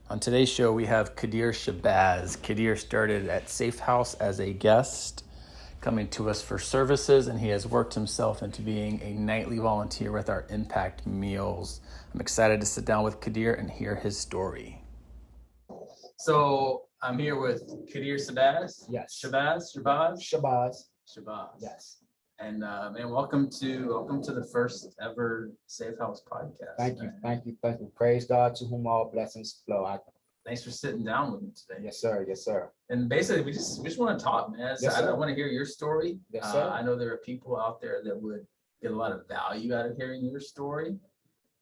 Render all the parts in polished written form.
On today's show, we have Qadir Shabaz. Qadir started at SafeHouse as a guest, coming to us for services, and he has worked himself into being a nightly volunteer with our impact meals. I'm excited to sit down with Qadir and hear his story. So I'm here with Qadir Shabaz. Yes. Shabaz. Yes. And man, welcome to the first ever SafeHouse podcast. Thank you. Man. Thank you. Thank you. Praise God, to whom all blessings flow. Thanks for sitting down with me today. Yes, sir. Yes, sir. And basically, we just want to talk, man. So Yes, sir. I want to hear your story. Yes, sir. I know there are people out there that would get a lot of value out of hearing your story.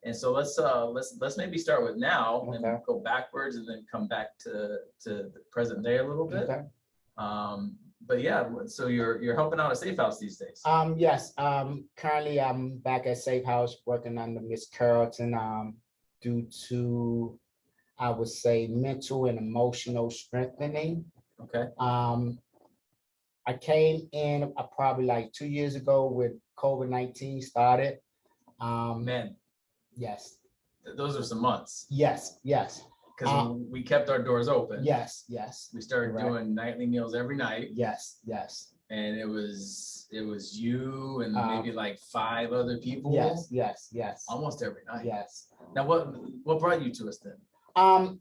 And so let's maybe start with now and Okay. go backwards and then come back to the present day a little bit. Okay. But yeah, so you're helping out at SafeHouse these days. Yes. Currently I'm back at SafeHouse working under Miss Carrollton, due to, I would say, mental and emotional strengthening. Okay. I came in probably like 2 years ago when COVID-19 started. Man, Yes. those are some months Yes. because we kept our doors open. Yes. We started Correct. doing nightly meals every night. Yes. And it was you and Um, maybe like 5 other people. Yes. Almost every night. Yes. Now, what brought you to us then?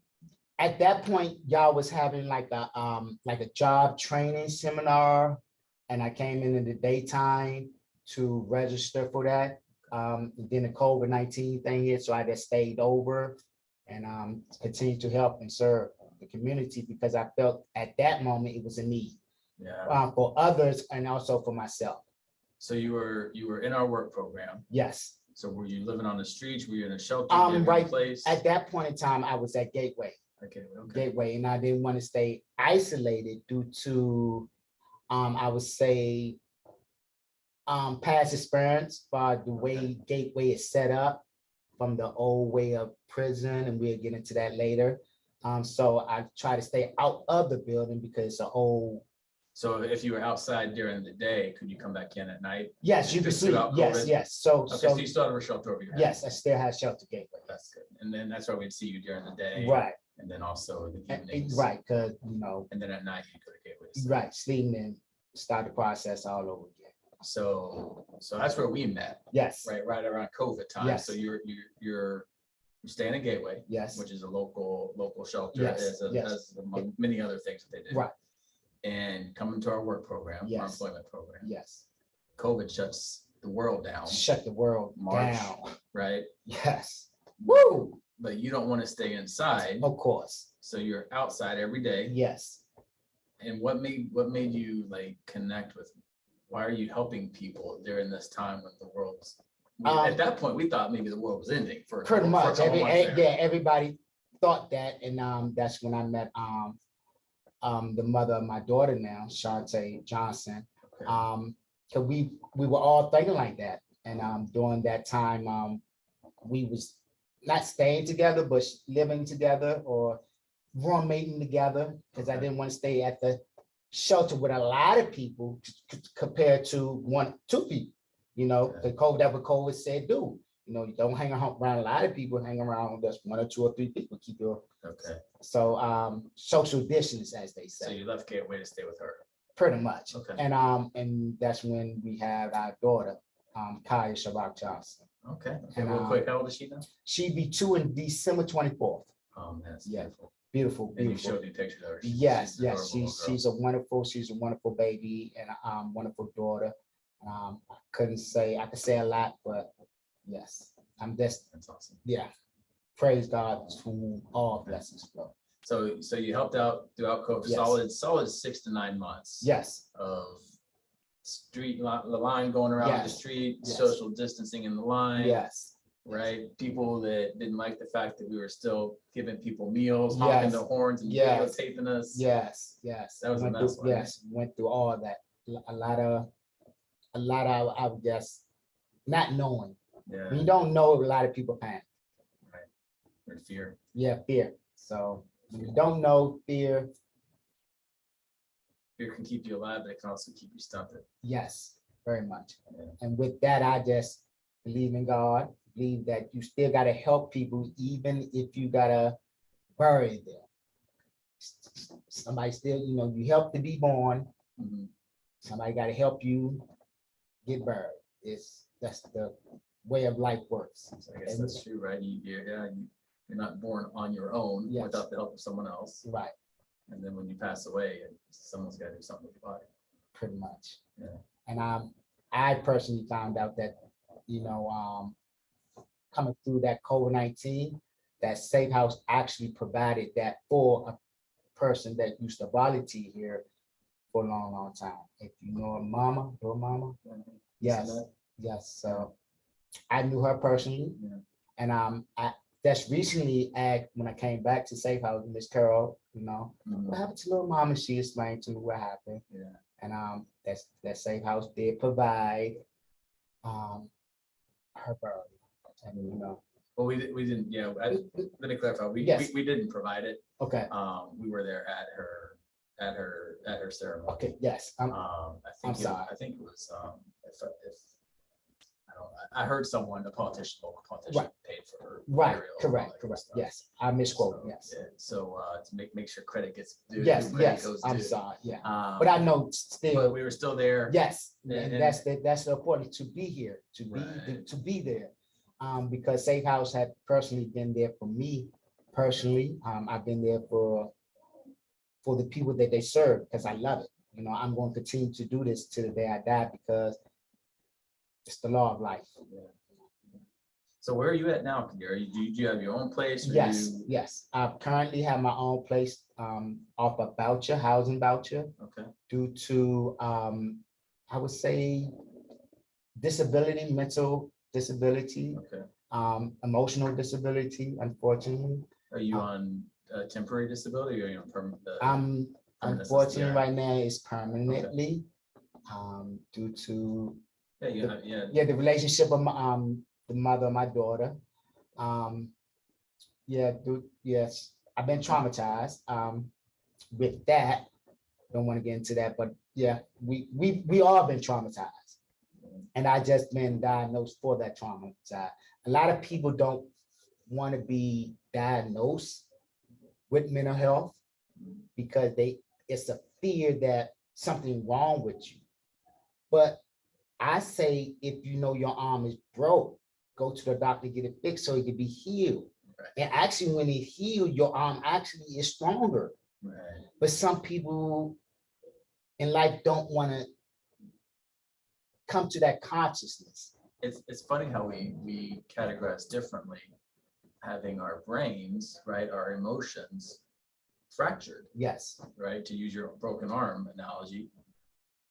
At that point, y'all was having like a job training seminar, and I came in the daytime to register for that. Then the COVID-19 thing hit, so I just stayed over and continued to help and serve the community because I felt at that moment it was a need for others and also for myself. So you were in our work program. Yes. So were you living on the streets? Were you in a shelter? Did you have a Right. place? At that point in time, I was at Gateway. Okay. Gateway, and I didn't want to stay isolated due to, I would say, past experience by the way Gateway is set up from the old way of prison, and we'll get into that later. So I try to stay out of the building because it's an old. So if you were outside during the day, could you come back in at night? Yes, you can sleep. Yes. So you still have a shelter over your head. Yes, I still have shelter Gateway. That's good. And then that's why we'd see you during the day. Right. And then also the evenings. Right, because And then at night you go to Gateway. Right, sleeping and start the process all over again. So that's where we met. Yes. Right around COVID time. Yes. So you're staying at Gateway. Yes. Which is a local shelter. Yes. As among many other things that they do. Right. And coming to our work program, our Yes. employment program. Yes. COVID shuts the world down. Shut the world March. down. Right. Yes. Woo. But you don't want to stay inside. Of course. So you're outside every day. Yes. And what made you like connect with? Why are you helping people during this time when the world's at that point we thought maybe the world was ending for Pretty much. for a couple months there. Everybody thought that, and that's when I met the mother of my daughter now, Shantae Johnson. Okay. So we were all thinking like that, and during that time we was not staying together but living together or roommating together because I didn't want to stay at the shelter with a lot of people compared to 2 people. The COVID, that what COVID said do. You don't hang around a lot of people, hang around just 1 or 2 or 3 people, keep your. Okay. So social distance, as they say. So you left Gateway to stay with her. Pretty much. Okay. And that's when we have our daughter, Qadir Shabaz Johnson. Okay. And, real quick, how old is she now? She'd be 2 in December 24th. That's Yeah. beautiful. Beautiful. And you showed the pictures of her. Yes. She's adorable girl. She's a wonderful baby and a wonderful daughter. I could say a lot, but yes, that's awesome. Yeah. Praise God, to whom all blessings flow. So you helped out throughout COVID, Yes. solid 6 to 9 months. Yes. Of the line going around the Yes. street, Yes. social distancing in the line. Yes. Right, people that didn't like the fact that we were still giving people meals, honking Yes. the horns and Yes. videotaping us. Yes. That was a mess, wasn't it? Yes, went through all that. A lot of, I would guess, not knowing. Yeah. When you don't know, a lot of people panic. Right. Or fear. Yeah, fear. So when you don't know, fear. Fear can keep you alive, but it can also keep you stunted. Yes, very much. Yeah. And with that, I just believe in God, believe that you still got to help people, even if you got to buried there. Somebody still, you help to be born. Mhm. Somebody got to help you get buried. That's the way of life works. So I guess that's true, right? You're not born on your own Yes. without the help of someone else. Right, And then when you pass away, someone's got to do something with your body. pretty much. Yeah. And I personally found out that, coming through that COVID-19, that SafeHouse actually provided that for a person that used to volunteer here for a long, long time. If you know a mama, your mama, yes, yes. So I knew her personally, Yeah. and I that's recently when I came back to SafeHouse, Miss Carol, Mhm. what happened to little mama? She explained to me what happened, Yeah. and that SafeHouse did provide her burial, and Well, we didn't, let me clarify. Yes. We didn't provide it. okay, We were there at her ceremony. okay, yes, I I'm think sorry. I think it was, if I don't, I heard someone, local politician Right. paid for her. Right, burial and all correct, that good correct, stuff. yes, I misquoted, So, yes, yeah, so, to make sure credit gets due. yes, credit yes, goes I'm due. sorry, yeah, Um, but I know but still, we were still there. yes, and- and and- that's the important, to be here, Right. to be there. Because Safe House had personally been there for me personally, I've been there for the people that they serve, because I love it. I'm going to continue to do this till the day I die, because it's the law of life. So where are you at now, Qadir? Do you have your own place? Or Yes, yes. I currently have my own place off of voucher, housing voucher, Okay. due to I would say disability, mental disability, Okay. emotional disability, unfortunately. Are you on temporary disability or are you on permanent? I'm permanent unfortunately SSDI? right now is permanently due to the relationship of the mother of my daughter. Yes, I've been traumatized with that. Don't want to get into that, but yeah, we all been traumatized, and I just been diagnosed for that trauma. A lot of people don't want to be diagnosed with mental health because it's a fear that something wrong with you. But I say, if you know your arm is broke, go to the doctor, get it fixed so it can be healed. Right. And actually, when it healed, your arm actually is stronger. Right. But some people in life don't want to come to that consciousness. It's funny how we categorize differently, having our brains, right, our emotions fractured, Yes, right? To use your broken arm analogy,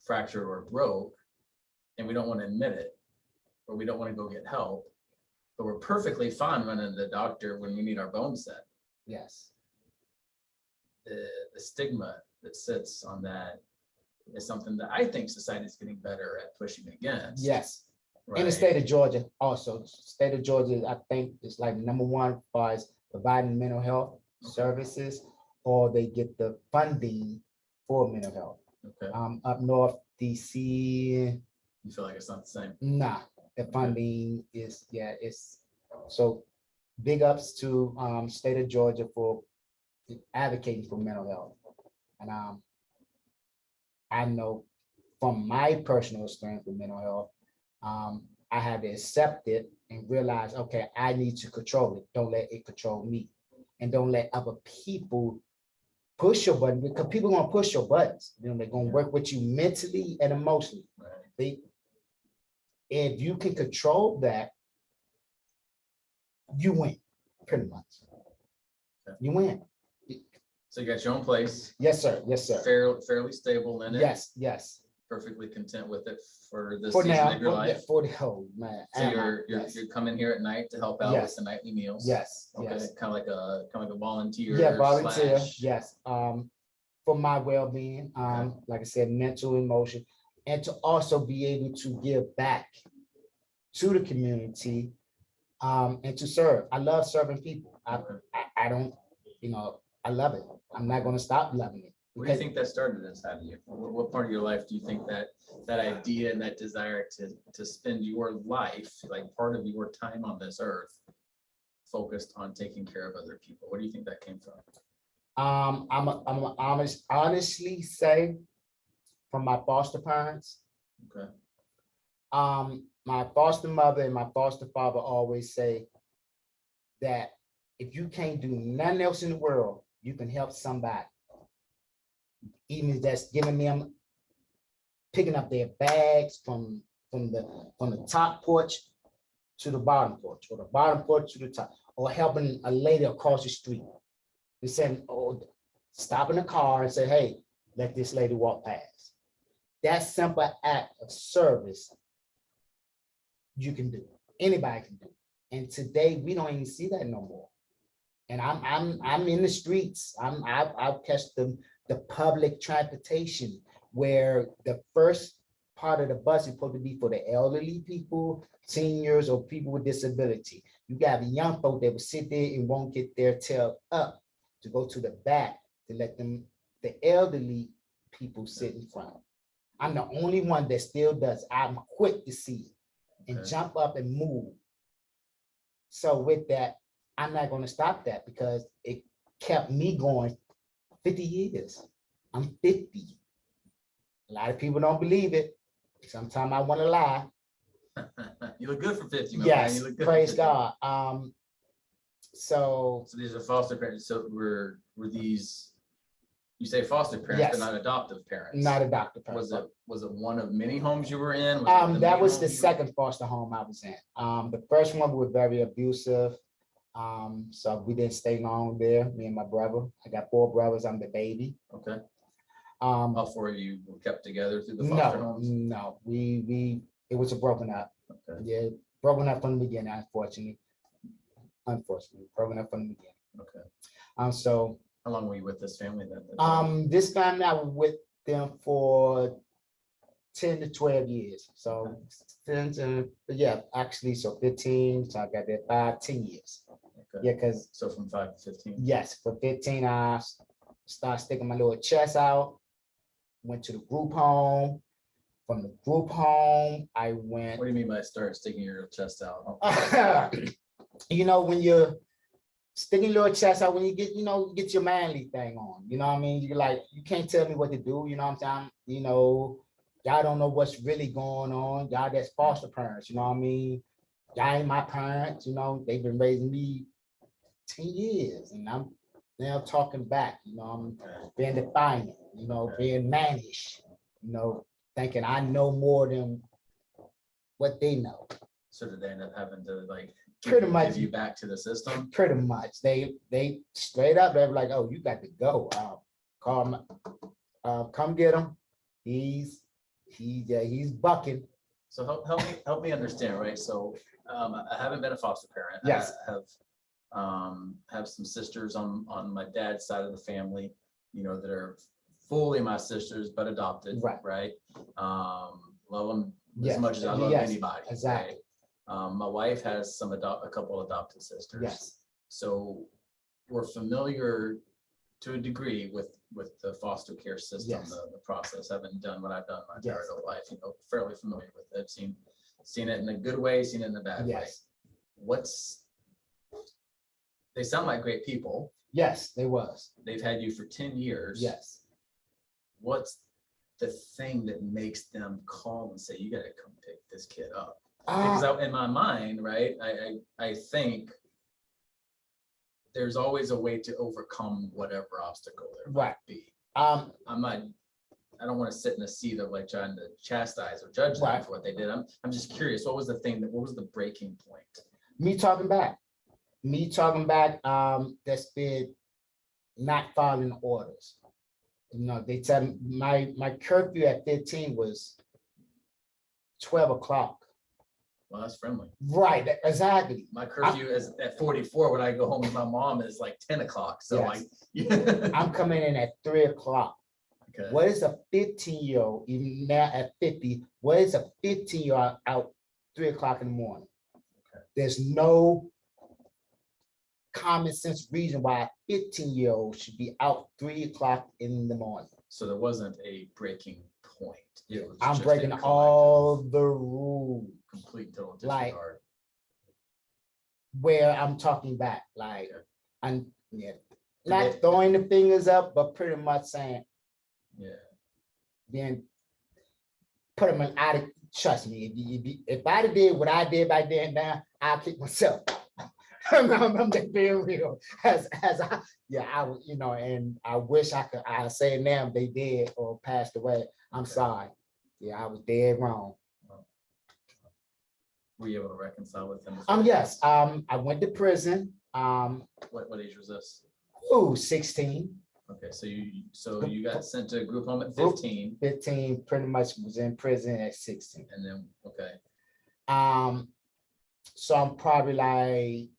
fractured or broke, and we don't want to admit it, or we don't want to go get help, but we're perfectly fine running to the doctor when we need our bone set. yes, The stigma that sits on that is something that I think society is getting better at pushing against. yes. Right? In the state of Georgia, also, state of Georgia, I think is like #1 as far as providing mental health services, or they get the funding for mental health. Okay. Up north, DC, You feel like it's not the same. nah, the funding is, it's so big ups to state of Georgia for advocating for mental health. And I know from my personal experience with mental health, I had to accept it and realize, okay, I need to control it. Don't let it control me. And don't let other people push your button, because people are gonna push your buttons. They're gonna work with you mentally and emotionally. Right. If you can control that, you win, pretty much. Okay. You win. So you got your own place, Yes, sir. Yes, sir. fairly stable in it. Yes, yes. Perfectly content with it for this For season now, of your life. for the whole man. So you're coming here at night to help out with the nightly meals. Yes, Okay, yes. kind of like a volunteer. Yeah, volunteer, slash- yes. For my well-being, like I said, mental, emotion, and to also be able to give back to the community, and to serve. I love serving people. Okay. I don't, I love it. I'm not gonna stop loving it. Where do you think that started inside of you? What part of your life do you think that idea and that desire to spend your life, like part of your time on this earth, focused on taking care of other people? Where do you think that came from? Honestly say from my foster parents. Okay. My foster mother and my foster father always say that if you can't do nothing else in the world, you can help somebody. Even if that's giving them, picking up their bags from the top porch to the bottom porch, or the bottom porch to the top, or helping a lady across the street. We said, oh, stop in the car and say, hey, let this lady walk past. That simple act of service you can do. Anybody can do. And today we don't even see that no more. And I'm in the streets. I've catch the public transportation where the first part of the bus is supposed to be for the elderly people, seniors, or people with disability. You got young folk that will sit there and won't get their tail up to go to the back to let them, the elderly people sit in front. I'm the only one that still does. I'm quick to see it and jump up and move. So with that, I'm not going to stop that because it kept me going 50 years. I'm 50. A lot of people don't believe it. Sometimes I want to lie. You look good for 50. Yes, you look good praise for 50. God. So these are foster parents. So were these, you say foster parents, yes, but not adoptive parents? Not adoptive parents. Was it one of many homes you were in? That was the second foster home I was in. The first one was very abusive. So we didn't stay long there, me and my brother. I got 4 brothers, I'm the baby. Okay. All 4 of you were kept together through the foster homes? No, it was a broken up. Okay. Yeah, broken up from the beginning, unfortunately, broken up from the beginning. Okay. So how long were you with this family then? This family I was with them for 10 to 12 years. So 10 to, yeah, actually, so 15. So I got there 10 years. Okay. Yeah, because so from 5 to 15. Yes, for 15, I started sticking my little chest out. Went to the group home. From the group home, I went. What do you mean by start sticking your chest out? You know, when you're sticking your chest out, when you get, get your manly thing on, you know what I mean? You're like, you can't tell me what to do, you know what I'm saying? You know, y'all don't know what's really going on. Y'all that's foster parents, you know what I mean? Y'all ain't my parents, they've been raising me 10 years and I'm now talking back, I'm being defiant, being mannish, thinking I know more than what they know. So did they end up having to pretty much give you back to the system? Pretty much. They straight up, they were like, oh, you got to go. Call him, come get him. He's bucking. So help me understand, right? So I haven't been a foster parent. Yes. I have some sisters on my dad's side of the family, that are fully my sisters, but adopted, right? Love them as much as I love anybody. Exactly. Right? My wife has a couple adopted sisters. Yes. So we're familiar to a degree with the foster care system, the process. Having done what I've done my entire adult life, fairly familiar with it. Seen it in a good way, seen it in a bad way. They sound like great people. Yes, they was. They've had you for 10 years. Yes. What's the thing that makes them call and say, you got to come pick this kid up? Because in my mind, right, I think there's always a way to overcome whatever obstacle there might be. I don't want to sit in a seat of trying to chastise or judge them for what they did. I'm just curious, what was the breaking point? Me talking back. That's been not following orders. They tell me my curfew at 15 was 12 o'clock. Well, that's friendly. Right, exactly. My curfew is at 44 when I go home with my mom is 10 o'clock. So I'm coming in at 3 o'clock. Okay. What is a 15-year-old, even now at 50, what is a 15-year-old out 3 o'clock in the morning? Okay. There's no common sense reason why a 15-year-old should be out 3 o'clock in the morning. So there wasn't a breaking point. I'm breaking all the rules. Complete total disregard. where I'm talking back, like, Okay. I'm, yeah, Did not they- throwing the fingers up, but pretty much saying, Yeah. then put them in out of, trust me, if I did what I did back then, now I'll kick myself. I'm just being real. As I, yeah, I was, and I wish I say now they did or passed away. I'm Okay. sorry. Yeah, I was dead wrong. Were you able to reconcile with them? Yes, I went to prison. What age was this? 16. Okay, so you got sent to a group home at Group- 15, 15, pretty much was in prison at 16. and then okay. So I'm probably like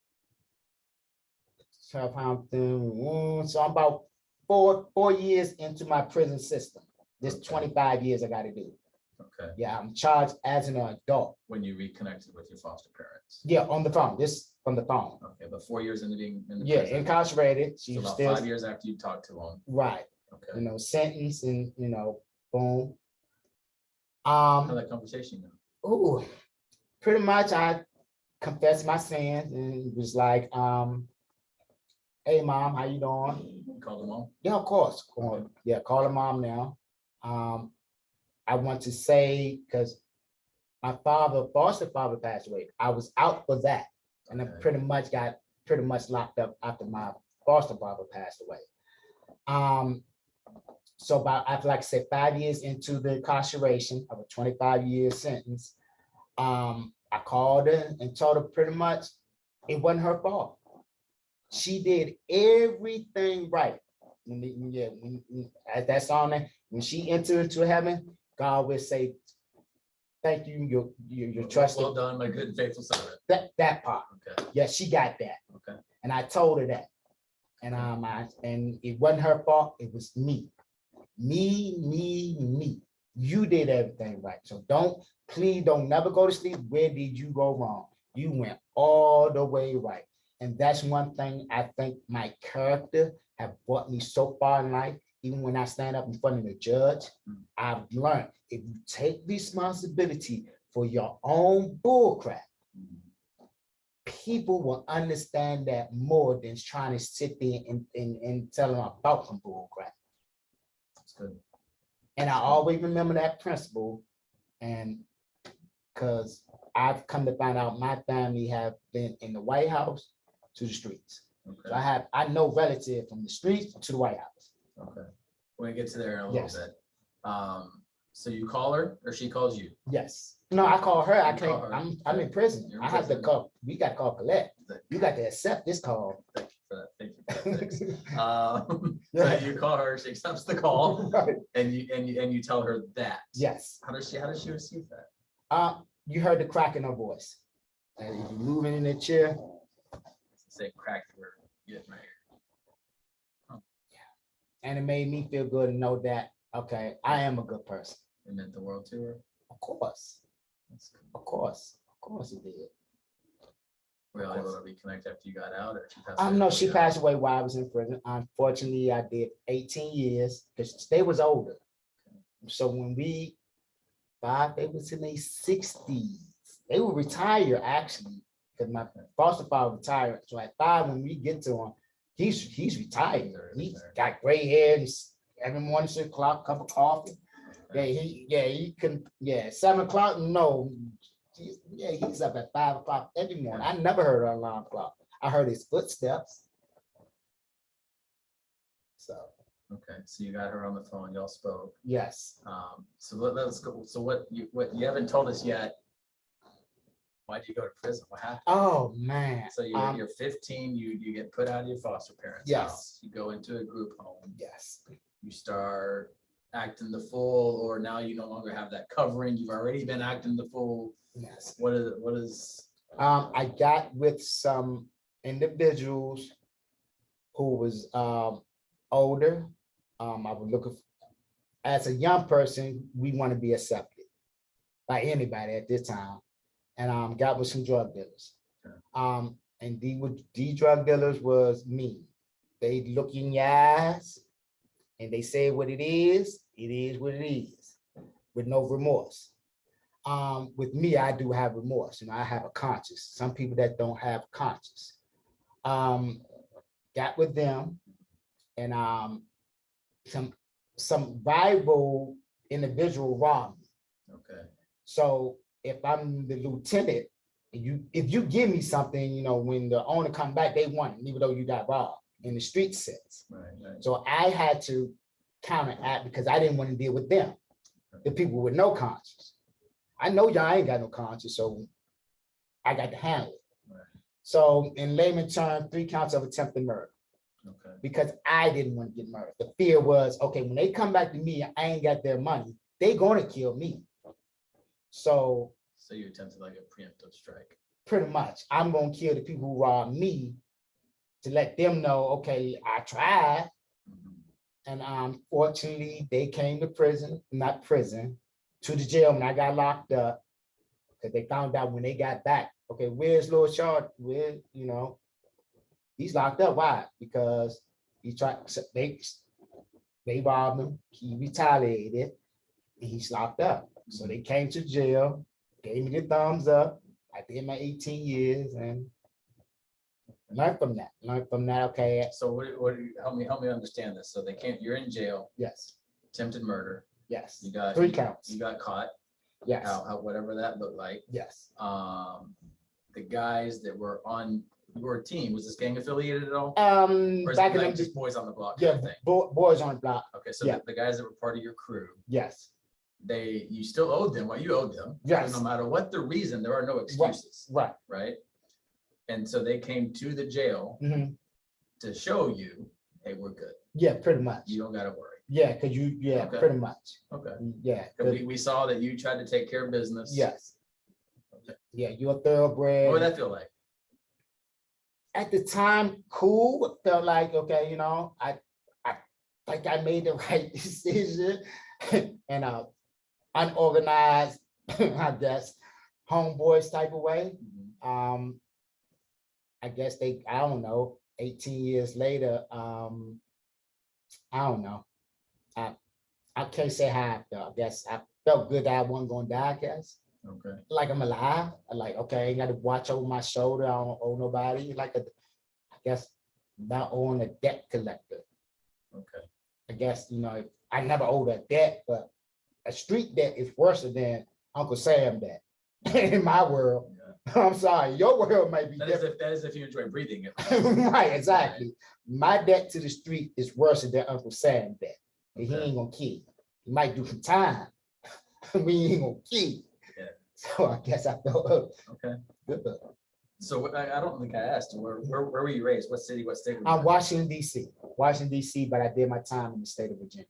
Southampton. So I'm about 4 years into my prison system. This Okay. 25 years I got to do. Okay. Yeah, I'm charged as an adult. When you reconnected with your foster parents. Yeah, on the phone. This from the phone. Okay, but 4 years into being in the Yeah, prison. incarcerated. So She's about still 5 years after you talked to them. right. Okay. Sentence and boom. How that conversation go? Ooh, pretty much I confessed my sins and it was like, hey mom, how you doing? You called them all? Yeah, of course. Okay. Yeah, call her mom now. I want to say because my foster father passed away. I was out for that. And I Okay. got pretty much locked up after my foster father passed away. So about after, like I said, 5 years into the incarceration of a 25-year sentence, I called her and told her pretty much it wasn't her fault. She did everything right. As that song, when she entered into heaven, God will say, thank you, your trust. Well done, my good and faithful servant. That part. Okay. Yeah, she got that. Okay. And I told her that. And and it wasn't her fault, it was me. Me. You did everything right. So please don't never go to sleep. Where did you go wrong? You went all the way right. And that's one thing I think my character have brought me so far in life. Even when I stand up in front of the judge, I've learned if you take responsibility for your own bullcrap, people will understand that more than trying to sit there and tell them about some bullcrap. That's good. And I always remember that principle. And because I've come to find out my family have been in the White House to the streets. Okay. So I know relative from the streets to the White House. Okay. We're gonna get to there in a little Yes. bit. So you call her or she calls you? Yes. No, I call her. I You can't. call her. I'm in prison. You're in I have to prison. call. We got to call collect. Thank You got to accept this call. you for that. Thank you for that. Thanks. So Yeah. you call her, she accepts the call, Right. and you tell her that. Yes. How does she receive that? You heard the crack in her voice. And if you moving in the chair, Say crack we're getting right here. and it made me feel good to know that, okay, I am a good person. It meant the world to her. Of course. That's good. Of course. Of course it did. Were y'all able to reconnect after you got out, or she passed? No, away she before you passed away while I was in prison. Unfortunately, I did 18 years because they was older. So when they was in their 60s. They were retired actually, because my foster father retired. So at 5, when we get to him, he's retired. He's got gray hair and every morning 6 o'clock, cup of coffee. He can, 7 o'clock, no. He's up at 5 o'clock every morning. I never heard an alarm clock. I heard his footsteps. So. Okay, so you got her on the phone, y'all spoke. Yes. So let's go. So what you haven't told us yet, why did you go to prison? What happened? Oh, man. So you're 15, you get put out of your foster parents' Yes. house. You go into a group home. Yes. You start acting the fool, or now you no longer have that covering. You've already been acting the fool. Yes. What is? I got with some individuals who was older. I was looking as a young person, we want to be accepted by anybody at this time. And got with some drug dealers. And these drug dealers was me. They look in your eyes and they say what it is what it is, with no remorse. With me, I do have remorse, and I have a conscience. Some people that don't have conscience. Got with them, and some rival individual robbed me. Okay. So if I'm the lieutenant, if you give me something, when the owner come back, they want it, even though you got robbed in the street sense. Right. So I had to counteract because I didn't want to deal with them, the people with no conscience. I know y'all ain't got no conscience, so I got to handle it. Right. So in layman terms, 3 counts of attempted murder. Okay. Because I didn't want to get murdered. The fear was, okay, when they come back to me, I ain't got their money, they gonna kill me. So you attempted like a preemptive strike. Pretty much, I'm gonna kill the people who robbed me to let them know, okay, I tried. And fortunately, they came to not prison, to the jail when I got locked up, because they found out when they got back, okay, where's Lord Shard? He's locked up. Why? Because he tried, they robbed him, he retaliated, and he's locked up. So they came to jail, gave me the thumbs up. I did my 18 years and learned from that. Okay. So what help me understand this. So they came, you're in jail. Yes. Attempted murder. Yes. You got 3 counts. You got caught. Yes. How whatever that looked like. Yes. The guys that were on your team, was this gang affiliated at all? Or is Back it in like them, just boys on the block? yeah, Kind of thing? boys on the block. Okay, so yeah. the guys that were part of your crew, yes, you still owed them what you owed them. Yes. So no matter what the reason, there are no excuses. Right. Right. And so they came to the jail to show you, hey, we're good. Yeah, pretty much. You don't gotta worry. Yeah, because Okay. pretty much. Okay. Yeah. We saw that you tried to take care of business. Yes. Okay. Yeah, you're a thoroughbred. What would that feel like? At the time, cool. It felt like, okay, I like I made the right decision. And unorganized, I guess, homeboys type of way. I guess I don't know, 18 years later, I don't know. I can't say how I felt. I guess I felt good that I wasn't going to die, I guess. Okay. Like I'm alive. I like, okay, I ain't got to watch over my shoulder. I don't owe nobody. I guess not owing a debt collector. Okay. I guess, I never owed a debt, but a street debt is worse than Uncle Sam debt in my world. Yeah. I'm sorry, your world might be different. That is if you enjoy breathing it. Right, exactly. Right. My debt to the street is worse than Uncle Sam debt. Okay. He ain't gonna kill you. He might do some time. We ain't gonna kill you. Yeah. So I guess I felt okay. Good. So I don't think I asked, where were you raised? What city, what state? I'm Washington, D.C. But I did my time in the state of Virginia.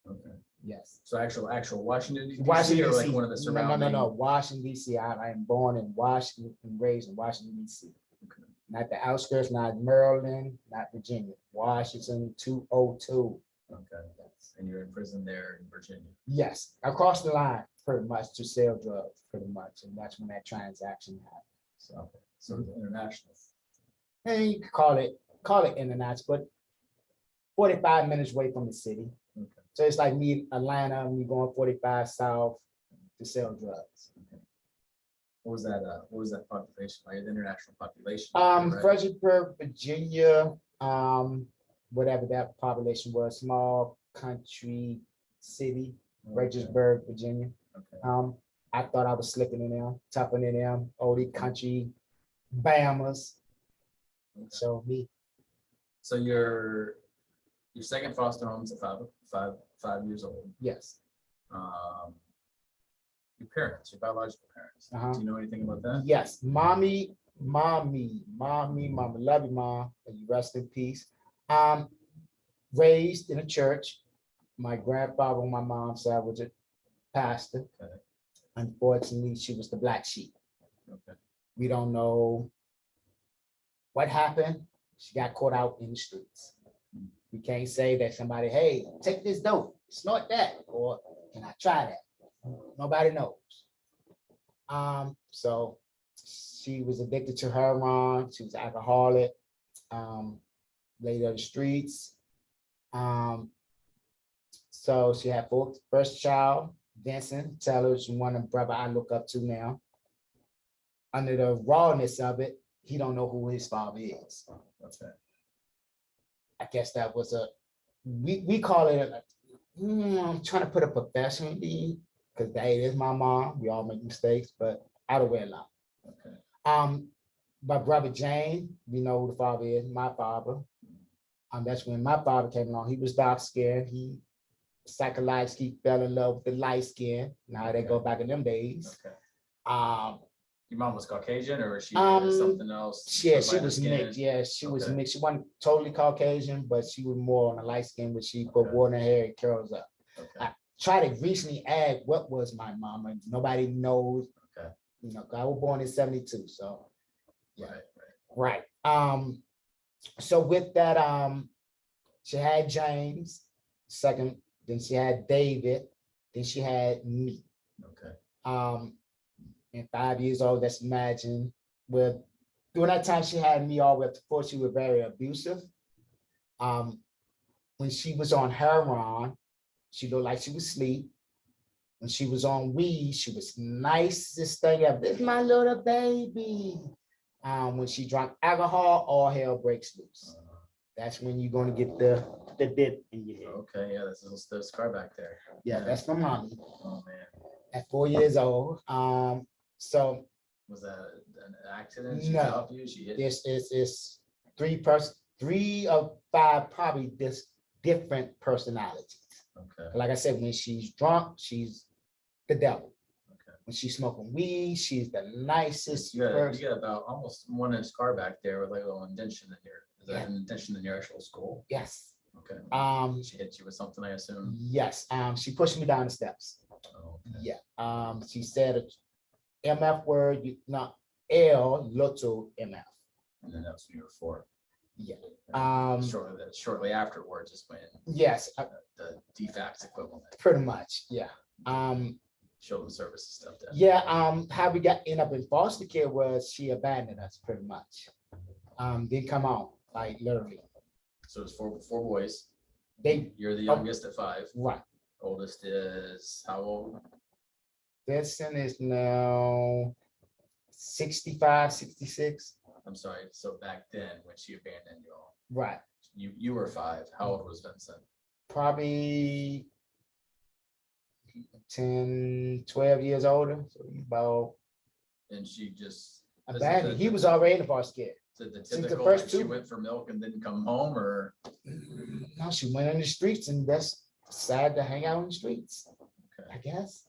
Okay. Yes. So actual Washington, D.C. Washington, or D.C. like one of the surrounding? No. Washington, D.C. I am born in Washington and raised in Washington, D.C. Okay. Not the outskirts, not Maryland, not Virginia. Washington 202. Okay. Yes. And you're in prison there in Virginia? Yes. I crossed the line pretty much to sell drugs, pretty much. And that's when that transaction happened. So, okay. So it's international. And you could call it international, but 45 minutes away from the city. Okay. So it's like me, Atlanta, me going 45 south to sell drugs. Okay. What was that population, like the international population? Fredericksburg, Virginia, whatever that population was, small country city, okay. Fredericksburg, Virginia. Okay. I thought I was slipping in them, tougher than them, oldie country, Bamas. Okay. So me. So your second foster home is at 5 years old. Yes. Your parents, your biological parents. Do you know anything about that? Yes. Mommy, love you, Mom, and you rest in peace. Raised in a church. My grandfather on my mom's side was a pastor. Okay. Unfortunately, she was the black sheep. Okay. We don't know what happened. She got caught out in the streets. We can't say that somebody, hey, take this dope, snort that, or can I try that? Nobody knows. So she was addicted to heroin. She was alcoholic. Laid on the streets. So she had first child, Vincent Teller's one of the brother I look up to now. Under the rawness of it, he don't know who his father is. Okay. I guess that was we call it I'm trying to put a professionally because that is my mom. We all make mistakes, but out of wedlock. Okay. My brother Jane, we know who the father is, my father. That's when my father came along. He was dark skinned. He psychologically fell in love with the light skin. Now they go back in them days. Okay. Um, Your mom was Caucasian, or she something else? Yeah, she was mixed. Yeah, she was Okay. mixed. She wasn't totally Caucasian, but she was more on the light skin, but she put water in her hair and curls up. Okay. I try to recently add what was my mom, and nobody knows. Okay. You know, I was born in 72, so yeah. Right. So with that, she had James second, then she had David, then she had me. Okay. And 5 years old, let's imagine. With during that time, she had me all the way up to 4. She was very abusive. When she was on heroin, she looked like she was asleep. When she was on weed, she was nicest thing ever. This is my little baby. When she drank alcohol, all hell breaks loose. That's when you're going to get the dip in your head. Okay, yeah, this is the scar back there. Yeah, that's my mommy. Oh man. At 4 years old. So was that an accident? She no, helped you? She hit you? It's 3 of 5 probably different personalities. Okay. Like I said, when she's drunk, she's the devil. Okay. When she's smoking weed, she's the nicest You person. got about almost 1 inch scar back there with like a little indention in here. Is that Yeah. an indention in your actual skull? Yes. Okay. She hit you with something, I assume. Yes. She pushed me down the steps. Oh, okay. Yeah. She said a MF word, not L, Lotto MF. And then that's when you were 4. Yeah. Shortly afterwards is when yes, the DFACS equivalent. Pretty much. Yeah. Children's services stuff. Yeah. How we end up in foster care was she abandoned us pretty much. Didn't come on, like literally. So it's four boys. You're the Oh. youngest at 5. Right. Oldest is how old? Vincent is now 65, 66. I'm sorry. So back then, when she abandoned you all, Right. you were 5. How old was Vincent? Probably 10, 12 years older. So he's about. And she just abandoned. He was already in the foster care. So the Since the typical, first like, she 2. went for milk and didn't come home, or No, she went in the streets and just decided to hang out in the streets. okay. I guess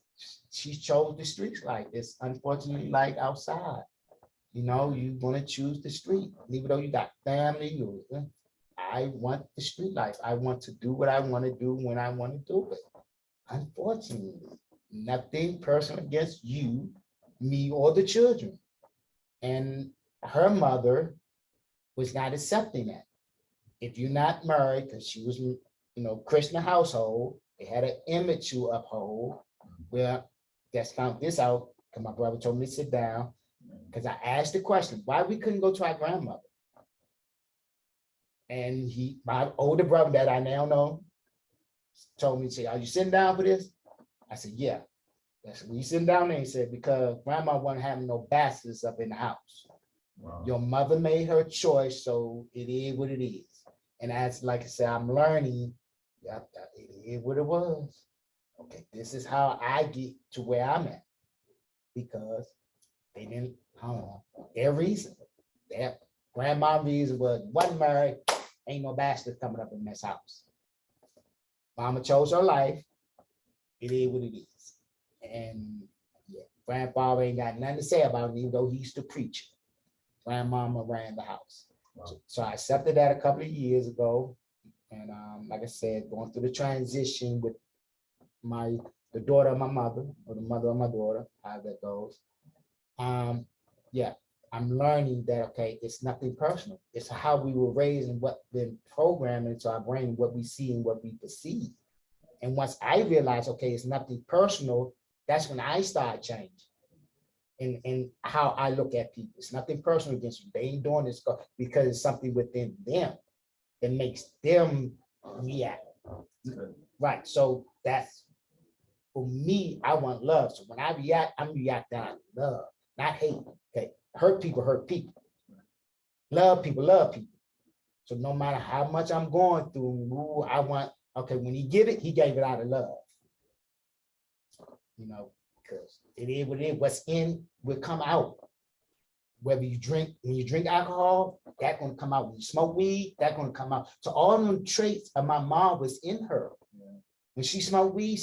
she chose the streets like this. Unfortunately, like outside, you know, you want to choose the street, even though you got family. I want the street life. I want to do what I want to do when I want to do it. Unfortunately, nothing personal against you, me, or the children. And her mother was not accepting that. If you're not married, because she was, Christian household, they had an image to uphold. Well, just found this out because my brother told me to sit down because I asked the question, why we couldn't go to our grandmother? And my older brother that I now know, told me, say, are you sitting down for this? I said, yeah. That's when you sitting down there, he said, because grandma wasn't having no bastards up in the house. Wow. Your mother made her choice, so it is what it is. And as like I said, I'm learning, yeah, it is what it was. Okay, this is how I get to where I'm at. Because they didn't, I don't know, their reason. Their grandma reason wasn't married, ain't no bastard coming up in this house. Mama chose her life, it is what it is. And yeah, grandfather ain't got nothing to say about it, even though he used to preach. Grandmama ran the house. Wow. So I accepted that a couple of years ago. And like I said, going through the transition with the daughter of my mother, or the mother of my daughter, how that goes. Yeah, I'm learning that, okay, it's nothing personal. It's how we were raised and what been programmed into our brain, what we see and what we perceive. And once I realized, okay, it's nothing personal, that's when I started changing. In how I look at people. It's nothing personal against you. They ain't doing this because it's something within them that makes them react. Good. Right. So that's For me, I want love. So when I react, I'm reacting out of love, not hate. Okay, hurt people hurt people. Love people love people. So no matter how much I'm going through, I want, okay, when he give it, he gave it out of love. You know, because it is what it is. What's in will come out. Whether you drink, when you drink alcohol, that's gonna come out. When you smoke weed, that's gonna come out. So all them traits of my mom was in her. When she smoked weed,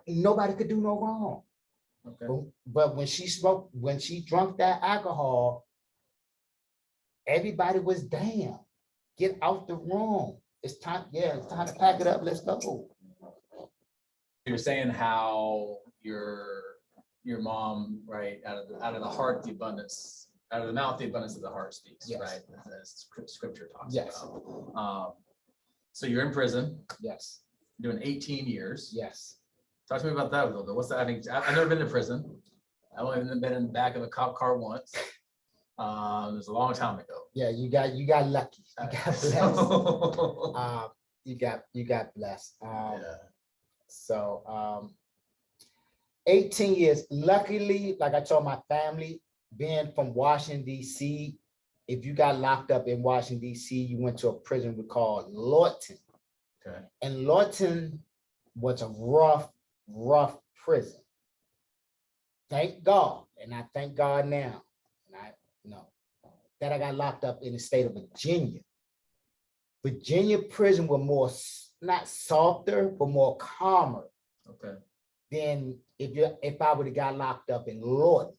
nobody could do no wrong. Okay. But when she drank that alcohol, everybody was damn. Get out the room. It's time, it's time to pack it up. Let's go. You're saying how your mom, right, out of the heart, the abundance, out of the mouth, the abundance of the heart speaks, Yes. right? As scripture talks Yes. about. So you're in prison, Yes. doing 18 years. Yes. Talk to me about that a little bit. What's that? I've never been to prison. I've only been in the back of a cop car once. It was a long time ago. Yeah, you got lucky. You got blessed. You got blessed. Yeah. So 18 years. Luckily, like I told my family, being from Washington, D.C., if you got locked up in Washington, D.C., you went to a prison we call Lorton. Okay. And Lorton was a rough prison. Thank God, and I thank God now, and I know that I got locked up in the state of Virginia. Virginia prison was more, not softer, but more calmer. Okay. Than if I would have got locked up in Lorton,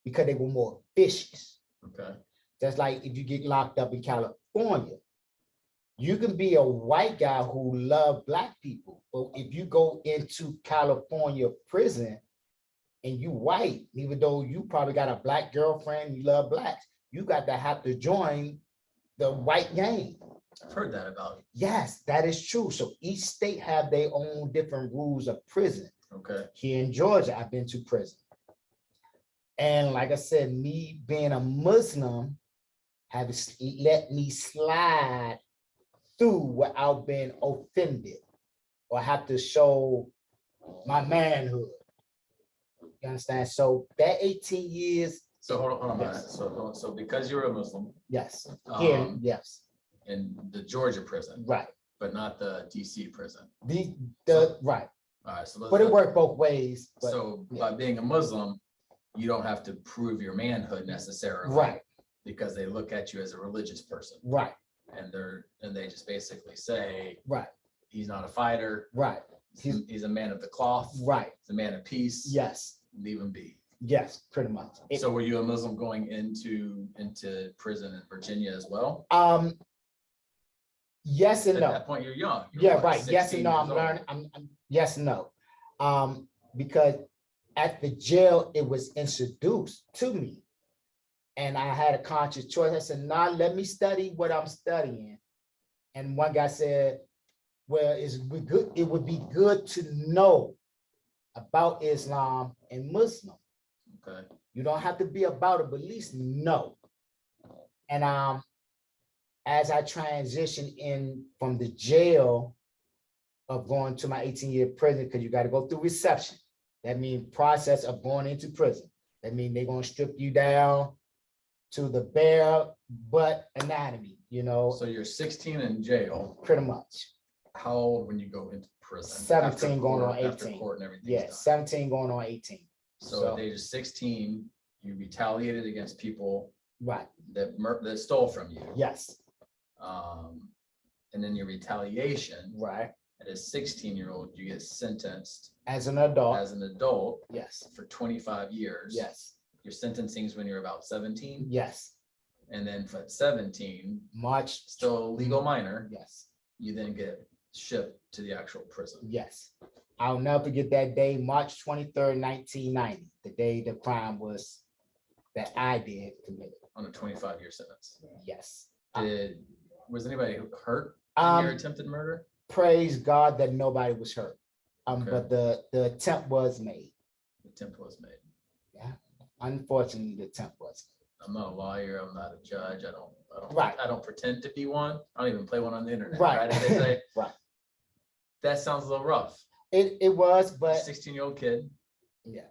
because they were more vicious. Okay. Just like if you get locked up in California, you can be a white guy who love black people, but if you go into California prison and you white, even though you probably got a black girlfriend, you love blacks, you got to have to join the white gang. I've heard that about you. Yes, that is true. So each state have their own different rules of prison. Okay. Here in Georgia, I've been to prison. And like I said, me being a Muslim have let me slide through without being offended or have to show my manhood. You understand? So that 18 years. So hold on. Yes. So because you're a Muslim. Yes. Here, yes. In the Georgia prison. Right. But not the DC prison. Right. All right. So but it worked both ways. But, so by being a Muslim, you don't have to prove your manhood necessarily. Right. Because they look at you as a religious person. Right. And they just basically say, right, he's not a fighter. Right. He's a man of the cloth. Right. He's a man of peace. Yes. Leave him be. Yes, pretty much. So were you a Muslim going into prison in Virginia as well? Yes and no. At that point, you're young. You're right. Yes and no. I'm learning. I'm yes and no. Because at the jail, it was introduced to me. And I had a conscious choice. I said, nah, let me study what I'm studying. And one guy said, well, it would be good to know about Islam and Muslim. Okay. You don't have to be about it, but at least know. And as I transitioned in from the jail of going to my 18-year prison, because you got to go through reception. That means process of going into prison. That means they're going to strip you down to the bare butt anatomy, you know. So you're 16 in jail. Pretty much. How old when you go into prison? 17 going on 18. After court and everything. Yeah, 17 going on 18. So at the age of 16, you retaliated against people right that stole from you. Yes. And then your retaliation. Right. At a 16-year-old, you get sentenced as an adult. As an adult. Yes. For 25 years. Yes. Your sentencing is when you're about 17. Yes. And then for 17, March, still a legal minor. Yes. You then get shipped to the actual prison. Yes. I'll never forget that day, March 23rd, 1990, the day the crime was that I did committed. On a 25-year sentence. Yes. Was anybody hurt in your attempted murder? Praise God that nobody was hurt. Okay. But the attempt was made. The attempt was made. Yeah. Unfortunately, the attempt was made. I'm not a lawyer. I'm not a judge. I don't pretend to be one. I don't even play one on the internet. Right. Right. They say, right. That sounds a little rough. It was, but 16-year-old kid, yeah,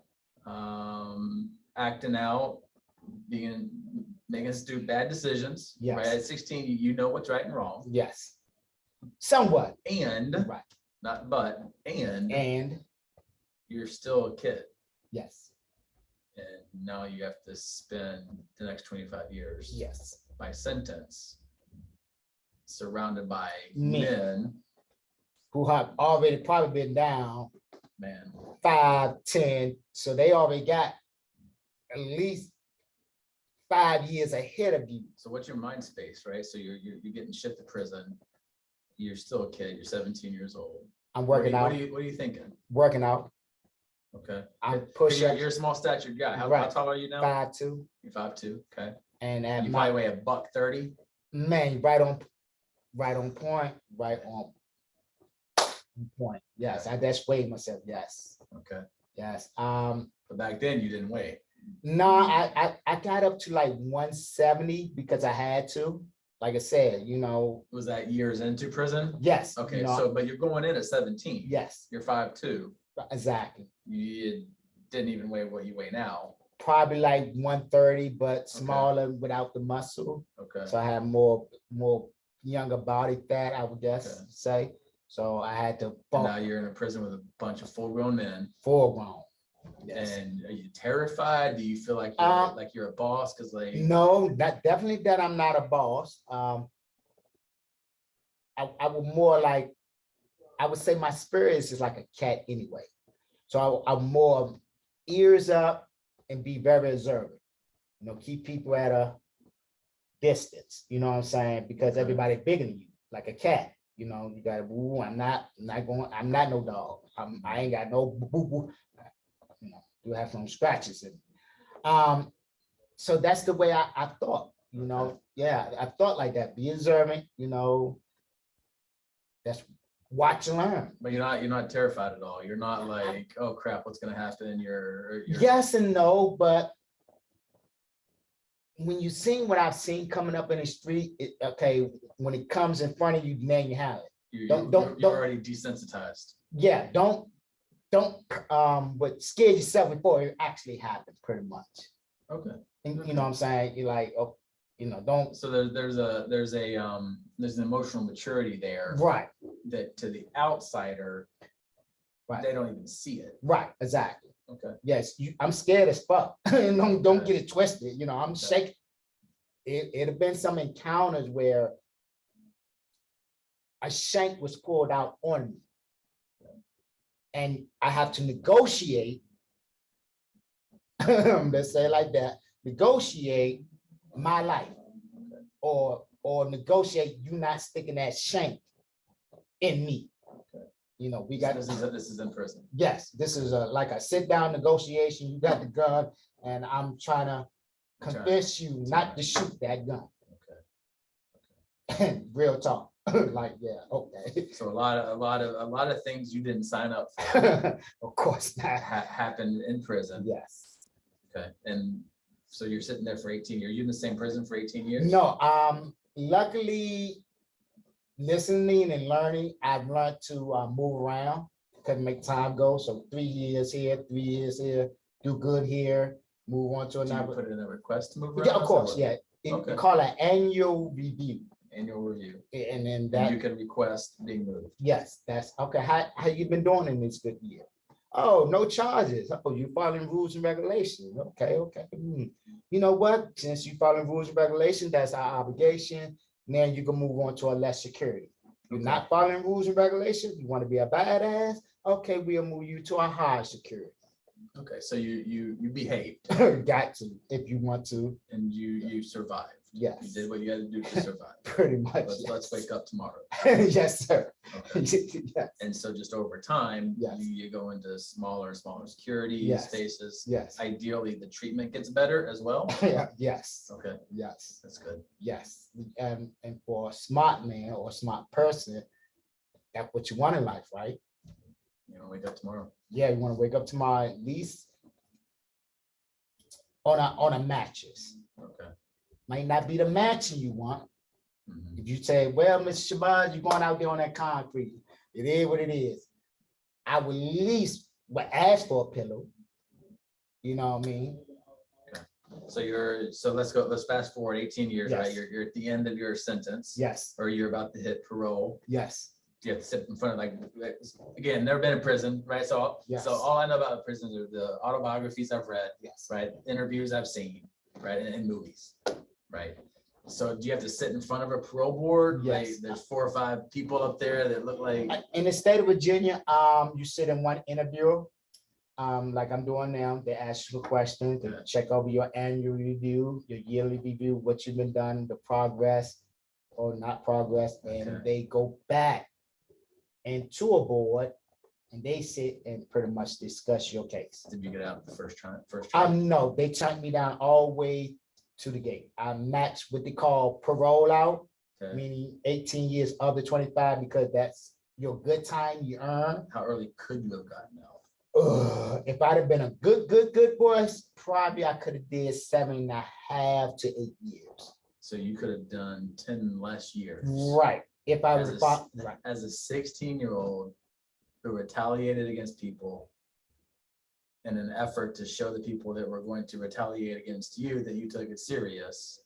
acting out, making us do bad decisions. Yes. Right at 16, you know what's right and wrong. yes, somewhat, And right, not but, and and you're still a kid. yes, And now you have to spend the next 25 years yes, by sentence surrounded by Men. men. who have already probably been down Man, 5, 10, so they already got at least 5 years ahead of you. so what's your mind space, right? So you're getting shipped to prison. You're still a kid. You're 17 years old. I'm working What out, are you thinking? working out. Okay. I'm Hey, pushing you're a small statured guy. How Right. tall are you now? 5'2", You're 5'2". Okay. and at You my probably weigh $130. man, right on point, right on point. Yes, I just weighed myself. Yes, Okay. yes. But back then you didn't weigh. No, I got up to like 170 because I had to. Like I said, Was that years into prison? yes. Okay. So, but you're going in at 17. Yes, You're 5'2". exactly. You didn't even weigh what you weigh now. Probably like 130, but smaller without the muscle. Okay. So I had more younger body fat, I would guess say. So I had to And bulk now you're in a prison with a bunch of full-grown men. full grown. Yes. And are you terrified? Do you feel like you're a boss? Because No, definitely that I'm not a boss. I would more like, I would say my spirit is just like a cat anyway. So I'm more ears up and be very observant. Keep people at a distance. You know what I'm saying? Because Okay. everybody bigger than you, like a cat. You gotta boo. I'm not I'm not no dog. I ain't got no boo boo. You have some scratches in me. So that's the way I thought, yeah, I thought like that. Be observant, that's watch and learn. But you're not terrified at all. You're not like, oh crap, what's gonna happen? You're Yes and no, but when you seen what I've seen coming up in the street, okay, when it comes in front of you, then you have it. you're already desensitized. Yeah, don't but scare yourself before it actually happens, pretty much. Okay. And you know what I'm saying? You're like, oh, don't. So there's an emotional maturity there Right, that to the outsider, right, they don't even see it. right, exactly. Okay. Yes, I'm scared as fuck. Don't Okay. get it twisted. I'm shaking. It have been some encounters where a shank was pulled out on me, and I have to negotiate. Let's say it like that. Negotiate my life, or negotiate you not sticking that shank in me. We got this is in prison. Yes, this is like a sit down negotiation. You got the gun, and I'm trying to convince you not to shoot that gun. Okay. Real talk. Like, yeah, okay. So a lot of things you didn't sign up for. Of course not. Happened in prison. Yes. Okay. And so you're sitting there for 18 years. You're in the same prison for 18 years? No, luckily, listening and learning, I've learned to move around, couldn't make time go. So 3 years here, 3 years here, do good here, move on to Do you another. put in a request to move around? Yeah, of course, yeah. Okay. We call it annual review. Annual review. And then And that you can request being moved. yes, that's okay. How you been doing in this good year? Oh, no charges. Oh, you following rules and regulations. Okay. You know what? Since you following rules and regulations, that's our obligation. Now you can move on to a less security. You're not following rules and regulations. You want to be a badass. Okay, we'll move you to a high security. Okay, so you behaved. Got to if you want to. And you survived. Yes. You did what you had to do to survive. Pretty much. Let's wake up tomorrow. Yes, sir. Okay. Yes. And so just over time, Yes. you go into smaller security Yes. spaces. Yes. Ideally, the treatment gets better as well. Yeah. Yes. Okay, Yes. that's good. Yes. And for a smart man or a smart person, that's what you want in life, right? You know, wake up tomorrow. Yeah, you want to wake up tomorrow at least on a mattress. Okay. Might not be the matching you want. Mhm. If you say, well, Mr. Shabaz, you're going out there on that concrete. It is what it is. I would at least would ask for a pillow. You know what I mean? So let's fast forward 18 years, Yes. right? You're at the end of your sentence. Yes. Or you're about to hit parole. Yes. You have to sit in front of again, never been in prison, right? So Yes. so all I know about prisons are the autobiographies I've read, Yes. right? Interviews I've seen, right? And movies, right? So do you have to sit in front of a parole board? Yes. Like, there's 4 or 5 people up there that look like. In the state of Virginia, you sit in one interview, like I'm doing now. They ask you a question, they check over your annual review, your yearly review, what you've been done, the progress or not progress, and they go back into a board and they sit and pretty much discuss your case. Did you get out the first try? No, they turned me down all the way to the gate. I matched what they call parole out, meaning 18 years of the 25, because that's your good time you earn. How early could you have gotten out? If I'd have been a good boy, probably I could have did 7.5 to 8 years. So you could have done 10 less years. Right. If I was as a 16-year-old who retaliated against people in an effort to show the people that were going to retaliate against you that you took it serious,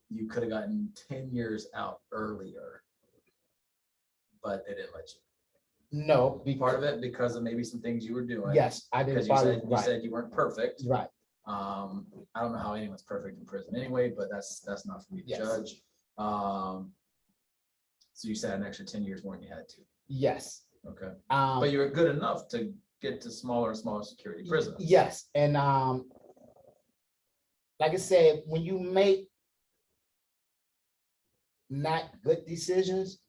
you could have gotten 10 years out earlier, but they didn't let you. No, Part of it because of maybe some things you were doing. Yes, I didn't follow. You said you weren't perfect. Right. I don't know how anyone's perfect in prison anyway, but that's not for me to judge. So you said an extra 10 years more than you had to. Yes. Okay. But you were good enough to get to smaller and smaller security prisons. Yes, and like I said, when you make not good decisions,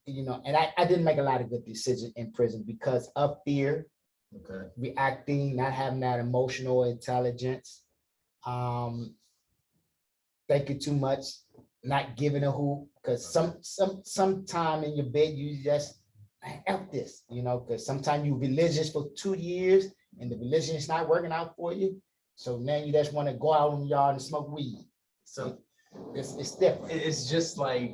you know, and I didn't make a lot of good decisions in prison because of fear, reacting, not having that emotional intelligence, thinking too much, not giving a hoot, because sometime in your bed you just F this, you know, because sometimes you're religious for 2 years and the religion is not working out for you. So now you just want to go out in the yard and smoke weed. So it's different. It's just like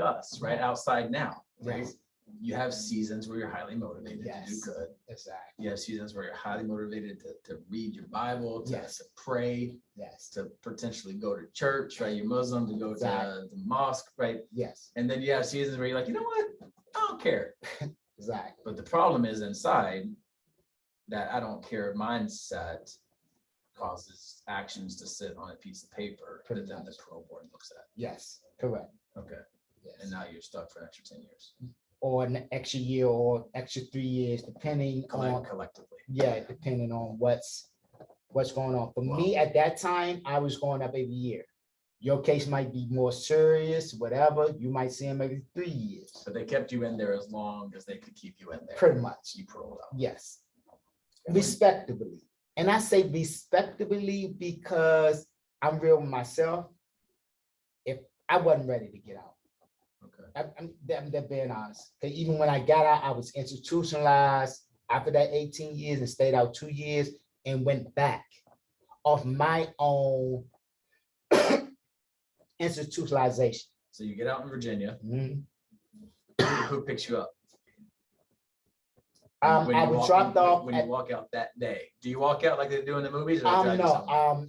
us, right? Outside now, right? Yes. You have seasons where you're highly motivated to do good. Exactly. You have seasons where you're highly motivated to read your Bible, to pray, to potentially go to church, right? You're Muslim, to go to the mosque, right? Yes. And then you have seasons where you're like, you know what? I don't care. Exactly. But the problem is inside that I don't care mindset causes actions to sit on a piece of paper that then the parole board looks at. Yes, correct. Okay. Yes. And now you're stuck for an extra 10 years. Or an extra year or extra 3 years, depending on collectively. Yeah, depending on what's going on. For me at that time, I was going up every year. Your case might be more serious, whatever. You might see them every 3 years. But they kept you in there as long as they could keep you in there. Pretty much. You paroled out. Yes. Respectably. And I say respectably because I'm real with myself. If I wasn't ready to get out. Okay. I'm being honest. Because even when I got out, I was institutionalized after that 18 years and stayed out 2 years and went back off my own institutionalization. So you get out in Virginia. Who picks you up? I was dropped off when you walk out that day. Do you walk out like they do in the movies? Or no.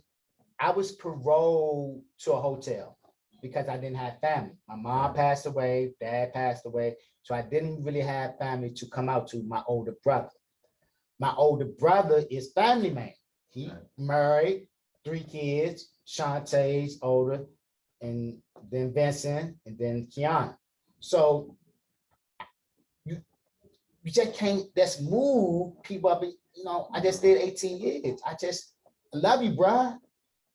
I was paroled to a hotel because I didn't have family. My mom passed away, dad passed away, so I didn't really have family to come out to. My older brother. My older brother is family man. He married, 3 kids. Shantae's older, and then Vincent, and then Kiana. So you just can't just move people up. You know, I just did 18 years. I just love you, bruh,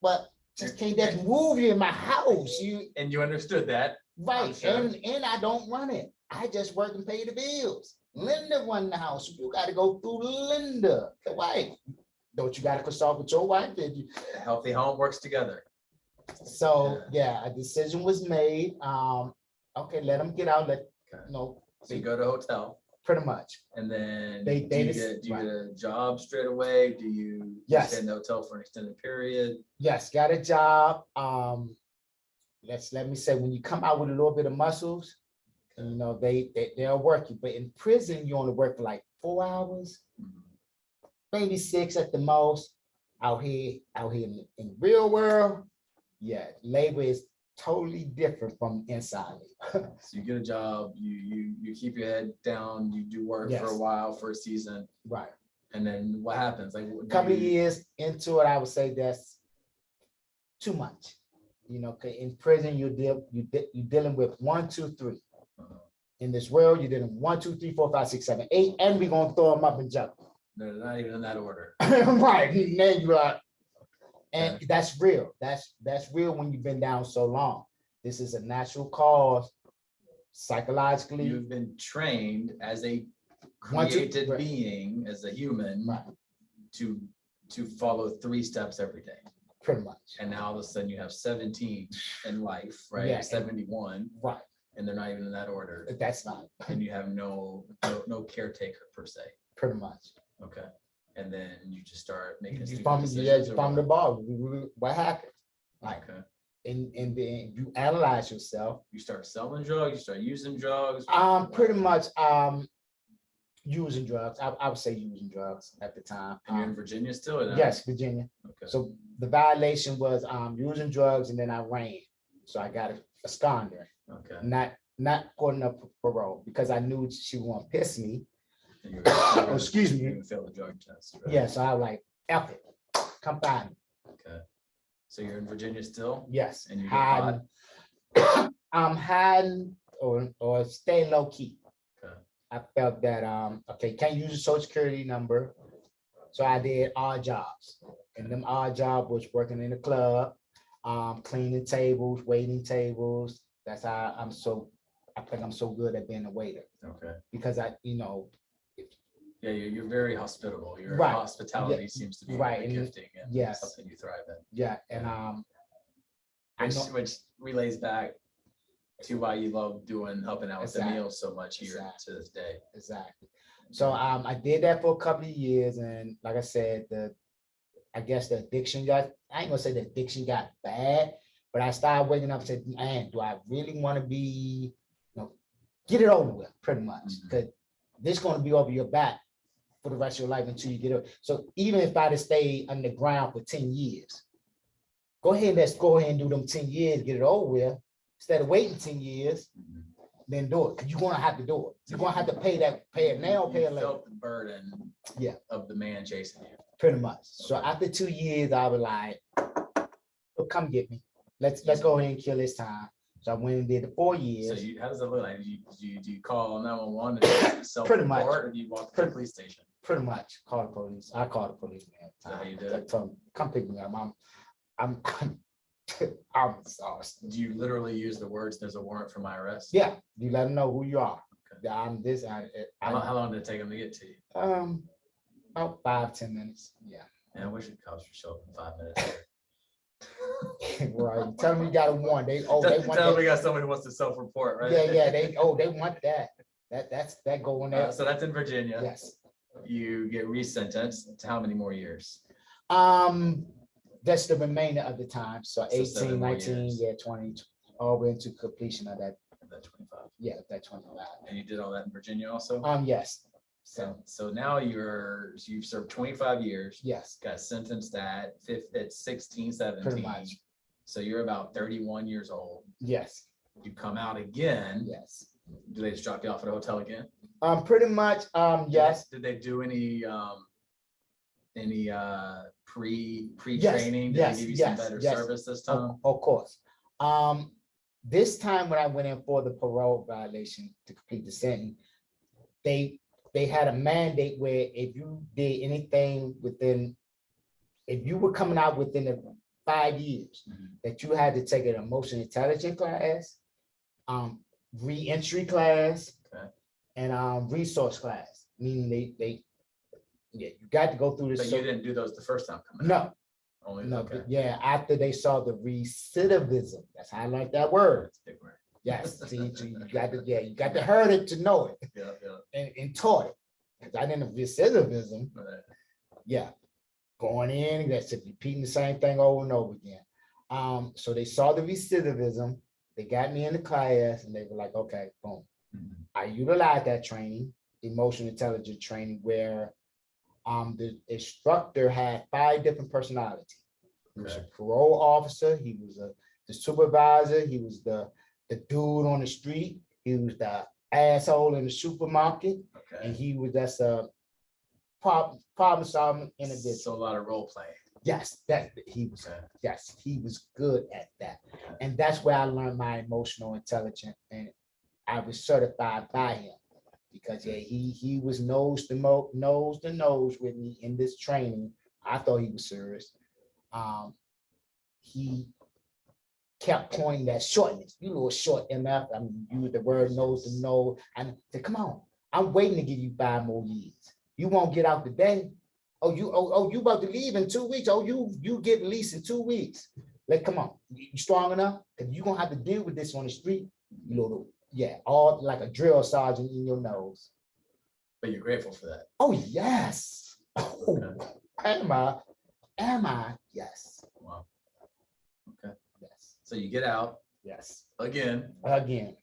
but just can't just move you in my house. And you understood that. Right. Sure. And I don't run it. I just work and pay the bills. Linda run the house. You got to go through Linda, the wife. Don't you got to consult with your wife? Did you? A healthy home works together. So a decision was made. Okay, let them get out. So you go to a hotel. Pretty much. And then do you get a job straight away? Do you stay in the hotel for an extended period? Yes, got a job. Let me say, when you come out with a little bit of muscles, You know, they'll work you, but in prison, you only work for like 4 hours, maybe 6 at the most. Out here in the real world, yeah, labor is totally different from inside labor. So you get a job, you keep your head down, you do work for a Yes. while, for a season, Right. and then what happens? Like, A couple of years into it, I would say that's too much. You know, 'cause in prison, you're dealing with 1, 2, 3. In this world, you're dealing with 1, 2, 3, 4, 5, 6, 7, 8, and we're gonna throw them up and jump. They're not even in that order. Right. And then you're like, and that's real. That's real when you've been down so long. This is a natural cause, psychologically. You've been trained as a 1, 2, created right. being, as a human, Right. to follow 3 steps every day. Pretty much. And now all of a sudden you have 17 in life, right? Yeah, 71, right. and they're not even in that order. That's not And you have no caretaker per se. pretty much. Okay. And then you just start making You stupid from decisions. the ball. What happened? Like, Okay. and then you analyze yourself. You start selling drugs, you start using drugs. Pretty much using drugs. I would say using drugs at the time. And you're in Virginia still? Or no? Yes, Virginia. Okay. So the violation was using drugs, and then I ran. So I got a sconder. Okay. Not putting up parole because I knew she was gonna piss me. And you Oh, excuse me. You failed the drug test. Right? Yeah, so I was like, F it. Come find me. Okay. So you're in Virginia still? Yes. And you get caught? I'm hiding or staying low key. Okay. I felt that okay, can't use a social security number. So I did odd jobs. And them odd job was working in the club, cleaning tables, waiting tables. That's how I think I'm so good at being a waiter. Okay. Because Yeah, you're very hospitable. Your Right. hospitality Yeah. seems to be Right. a And gifting and yes. something you thrive in. yeah, and I know Which relays back to why you love helping out with Exactly. the meals so much here Exactly. to this day. exactly. So I did that for a couple of years, and like I said, I guess the addiction I ain't gonna say the addiction got bad, but I started waking up and said, man, do I really want to be, get it over with, pretty much, because this is going to be over your back for the rest of your life until you get it. So even if I'd have stayed underground for 10 years, let's go ahead and do them 10 years, get it over with, instead of waiting 10 years, then do it, because you're going to have to do it. You're going to have to pay it now, pay it later. Felt the burden of the man chasing you. Pretty much. So after 2 years, I was like, oh, come get me. Let's go ahead and kill this time. So I went and did the 4 years. So how does that look like? Do you call 911 and Pretty much. self-report, or do you walk to the police station? Pretty much call the police. I called the police, man. Is that how you did I it? told them, come pick me up. I'm exhausted. Do you literally use the words, "There's a warrant for my arrest"? Yeah, you let them know who you are. Okay. Yeah, I'm this. How long did it take them to get to you? About 5-10 minutes. Yeah. Yeah, I wish the cops would show up in 5 minutes. Right. Tell them you got a warrant. They want Tell them we that. got somebody who wants to self-report, right? Yeah. They want that. That going there. So that's in Virginia. Yes. You get resentenced to how many more years? That's the remainder of the time. So 7 18, more 19, years. yeah, 20, all the way into completion of that. That 25. Yeah, that 25. And you did all that in Virginia also? Yes. So now you've served 25 years, Yes, got sentenced at 16, pretty 17. much. So you're about 31 years old. Yes, You come out again. yes. Do they just drop you off at a hotel again? Pretty much. Yes. Did they do any pre-training? Yes, Did yes, they give you yes, some better yes. service this time? Of course. This time when I went in for the parole violation to complete the sentence, they had a mandate where if you did anything if you were coming out within the 5 years, that you had to take an emotional intelligence class, re-entry class, Okay. and resource class. Meaning you got to go through this. But you didn't do those the first time coming out? No, Only, no, okay. yeah. After they saw the recidivism, that's how I like that word. That's a big word. Yes, see, you got to heard it to know it Yeah. and taught it. Because I didn't recidivism. Right. Yeah, going in, that's it, repeating the same thing over and over again. So they saw the recidivism, they got me in the class, and they were like, okay, boom, I utilized that training, emotional intelligence training, where the instructor had 5 different personalities. He was a parole officer, he was the supervisor, he was the dude on the street, he was the asshole in the supermarket, and he was just a problem solving individual. So a lot of role playing. Yes, that he was. Yes, he was good at that, and that's where I learned my emotional intelligence, and I was certified by him because he was nose to nose with me in this training. I thought he was serious. He kept pointing that shortness. You little short MF. I mean, use the word nose to nose. And said, come on, I'm waiting to give you 5 more years. You won't get out today. You about to leave in 2 weeks. You get released in 2 weeks. Like, come on, you strong enough? Because you're gonna have to deal with this on the street. You know, all like a drill sergeant in your nose. But you're grateful for that. Oh, yes. Oh, am I? Yes. Wow. Okay. Yes. So you get out. Yes. Again. Get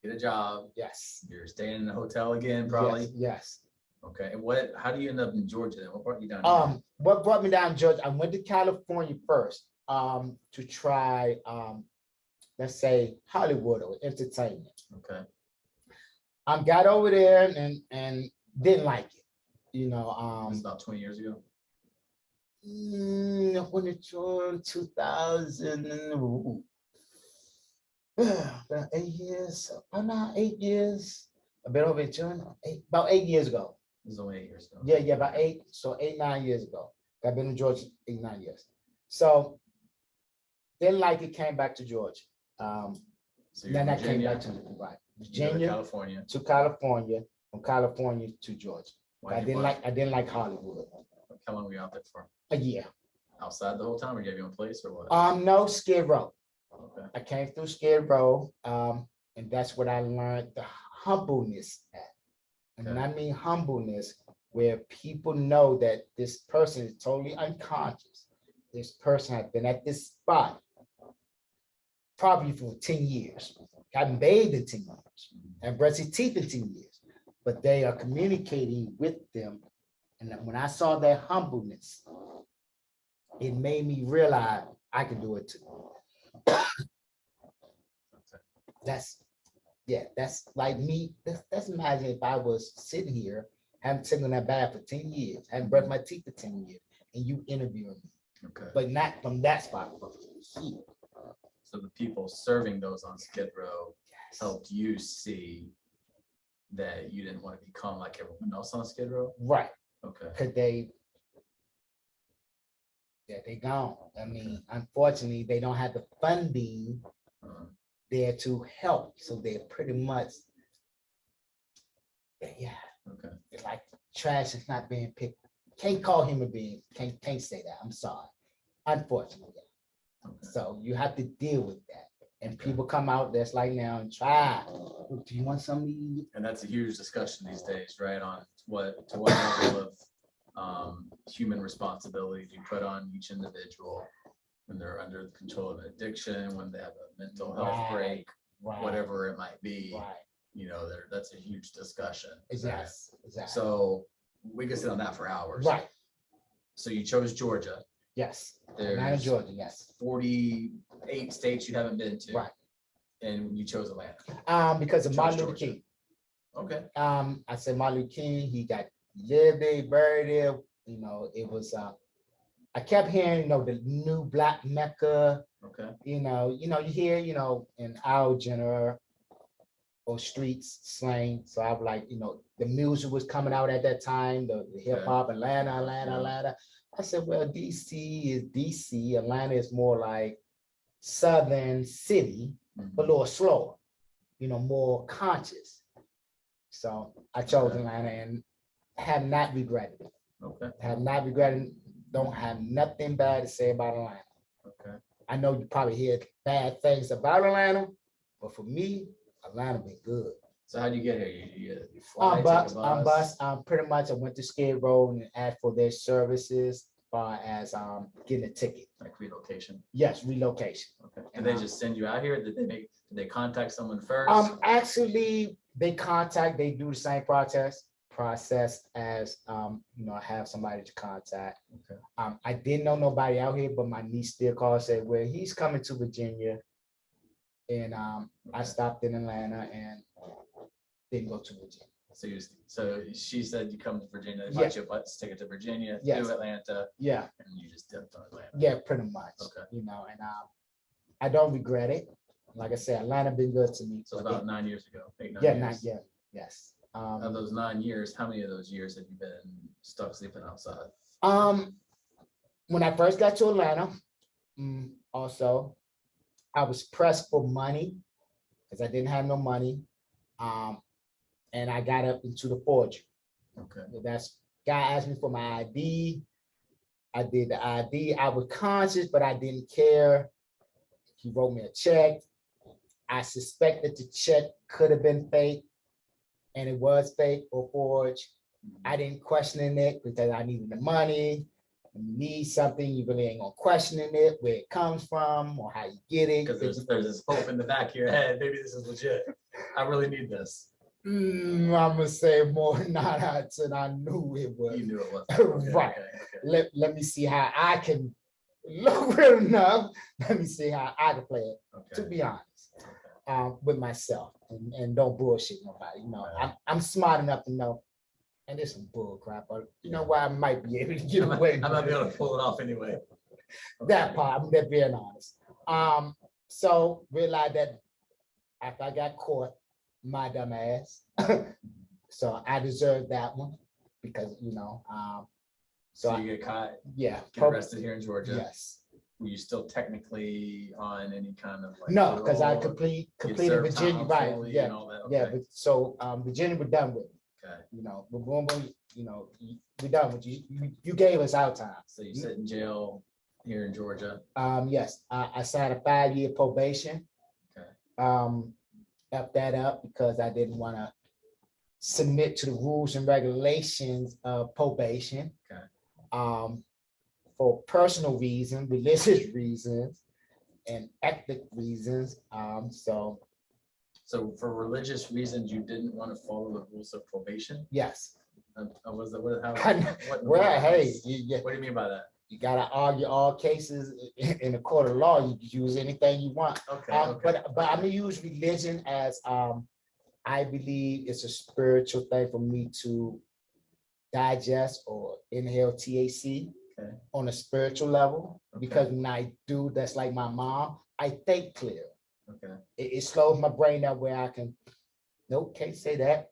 a job. Yes. You're staying in a hotel again, probably. Yes. Okay. And how do you end up in Georgia then? What brought you down here? What brought me down to Georgia? I went to California first to try let's say Hollywood or entertainment. Okay. Got over there and didn't like it. You know, It's about 20 years ago. When it turned 2000, 8 years, about 8 years. A bit over about 8 years ago. It was only 8 years ago. Yeah, about 8, so 8, 9 years ago. I've been in Georgia 8, 9 years. So didn't like it, came back to Georgia. So then I came back to Virginia, to California, from California to Georgia. I didn't like Hollywood. How long were you out there for? A year. Outside the whole time, or you have your own place, or what? No, Skid Row. Okay. I came through Skid Row, and that's what I learned the humbleness at. And when I mean humbleness, where people know that this person is totally unconscious. This person has been at this spot probably for 10 years, got bathed in 10 years, and brushed his teeth in 10 years, but they are communicating with them. And when I saw that humbleness, it made me realize I can do it too. That's like me. That's imagine if I was sitting here, haven't taken in that bath for 10 years, haven't brushed my teeth for 10 years, and you interviewing me. Okay. But not from that spot, but here. So the people serving those on Skid Row helped you see that you didn't want to become like everyone else on Skid Row? Right. Okay. Because they gone. I mean, unfortunately, they don't have the funding there to help. So they're pretty much, Okay. It's like trash is not being picked. Can't call him a being. Can't say that. I'm sorry. Unfortunately. Okay. So you have to deal with that. And people come out that's like now and try. Do you want something? And that's a huge discussion these days, right? On what level of human responsibility do you put on each individual when they're under the control of an addiction, when they have a mental health break, whatever it might be. Right. You know, that's a huge discussion. Exactly. So we could sit on that for hours. Right. So you chose Georgia. Yes. There's Georgia, yes. 48 states you haven't been to. Right. And you chose Atlanta. Because of Martin Luther King. Okay. I said Martin Luther King, he lived there, buried there. You know, it was I kept hearing, you know, the new Black Mecca. Okay. You hear, in our genre or streets slang. So I was like, the music was coming out at that time, the hip hop, Atlanta. I said, well, DC is DC. Atlanta is more like Southern city, but a little slower, more conscious. So I chose Atlanta and have not regretted it. Okay. Have not regretted, don't have nothing bad to say about Atlanta. Okay. I know you probably hear bad things about Atlanta, but for me, Atlanta been good. So how do you get here? You fly, bus. Pretty much I went to Skid Row and asked for their services as far as getting a ticket. Like relocation? Yes, relocation. Okay. Did they just send you out here? Did they contact someone first? Actually, they do the same process as I have somebody to contact. Okay. I didn't know nobody out here, but my niece still called, said, well, he's coming to Virginia. And I stopped in Atlanta and didn't go to Virginia. So she said you come to Virginia, they Yeah. bought you a bus ticket to Virginia, Yes. to Atlanta, Yeah, and you just dipped on Atlanta. yeah, pretty much. Okay. And I don't regret it. Like I said, Atlanta been good to me. So about 9 years ago, 8, 9 Yeah, years. yes. Of those 9 years, how many of those years have you been stuck sleeping outside? When I first got to Atlanta, also, I was pressed for money because I didn't have no money. And I got up into the forgery. Okay. Guy asked me for my ID. I did the ID. I was conscious, but I didn't care. He wrote me a check. I suspected the check could have been fake, and it was fake or forged. I didn't question it because I needed the money. When you need something, you really ain't gonna question it, where it comes from or how you get it. Because there's this hope in the back of your head, maybe this is legit. I really need this. I'm gonna say more than 9 out of 10. I knew it was. You knew it was. Okay, Right. okay. Let me see how I can look real enough. Let me see how I can play it, to be honest, with myself and don't bullshit nobody. I'm smart enough to know, and there's some bull crap, but you know what, I might be able to get away. I might be able to pull it off anyway. That part, I'm just being honest. So realized that after I got caught, my dumb ass, so I deserved that one because So you get caught, yeah, get arrested here in Georgia. yes. Were you still technically on any kind of like? No, because I parole? completed Virginia, right? Fully Yeah, and all that? yeah. Okay. But so Virginia, we're done with. Okay. We're boom, we're done with you. You gave us our time. So you sit in jail here in Georgia. Yes, I signed a 5-year probation. Okay. Up that up because I didn't want to submit to the rules and regulations of probation. Okay. For personal reasons, religious reasons, and ethnic reasons. So for religious reasons, you didn't want to follow the rules of probation? Yes. Was that what? How? Well, hey, what do you mean by that? You gotta argue all cases in a court of law. You can use anything you want. Okay. But I'm gonna use religion as I believe it's a spiritual thing for me to digest or inhale THC on a spiritual level. Because when I do, that's like my mom. I think clear. Okay. It slows my brain down where I can. Nope, can't say that.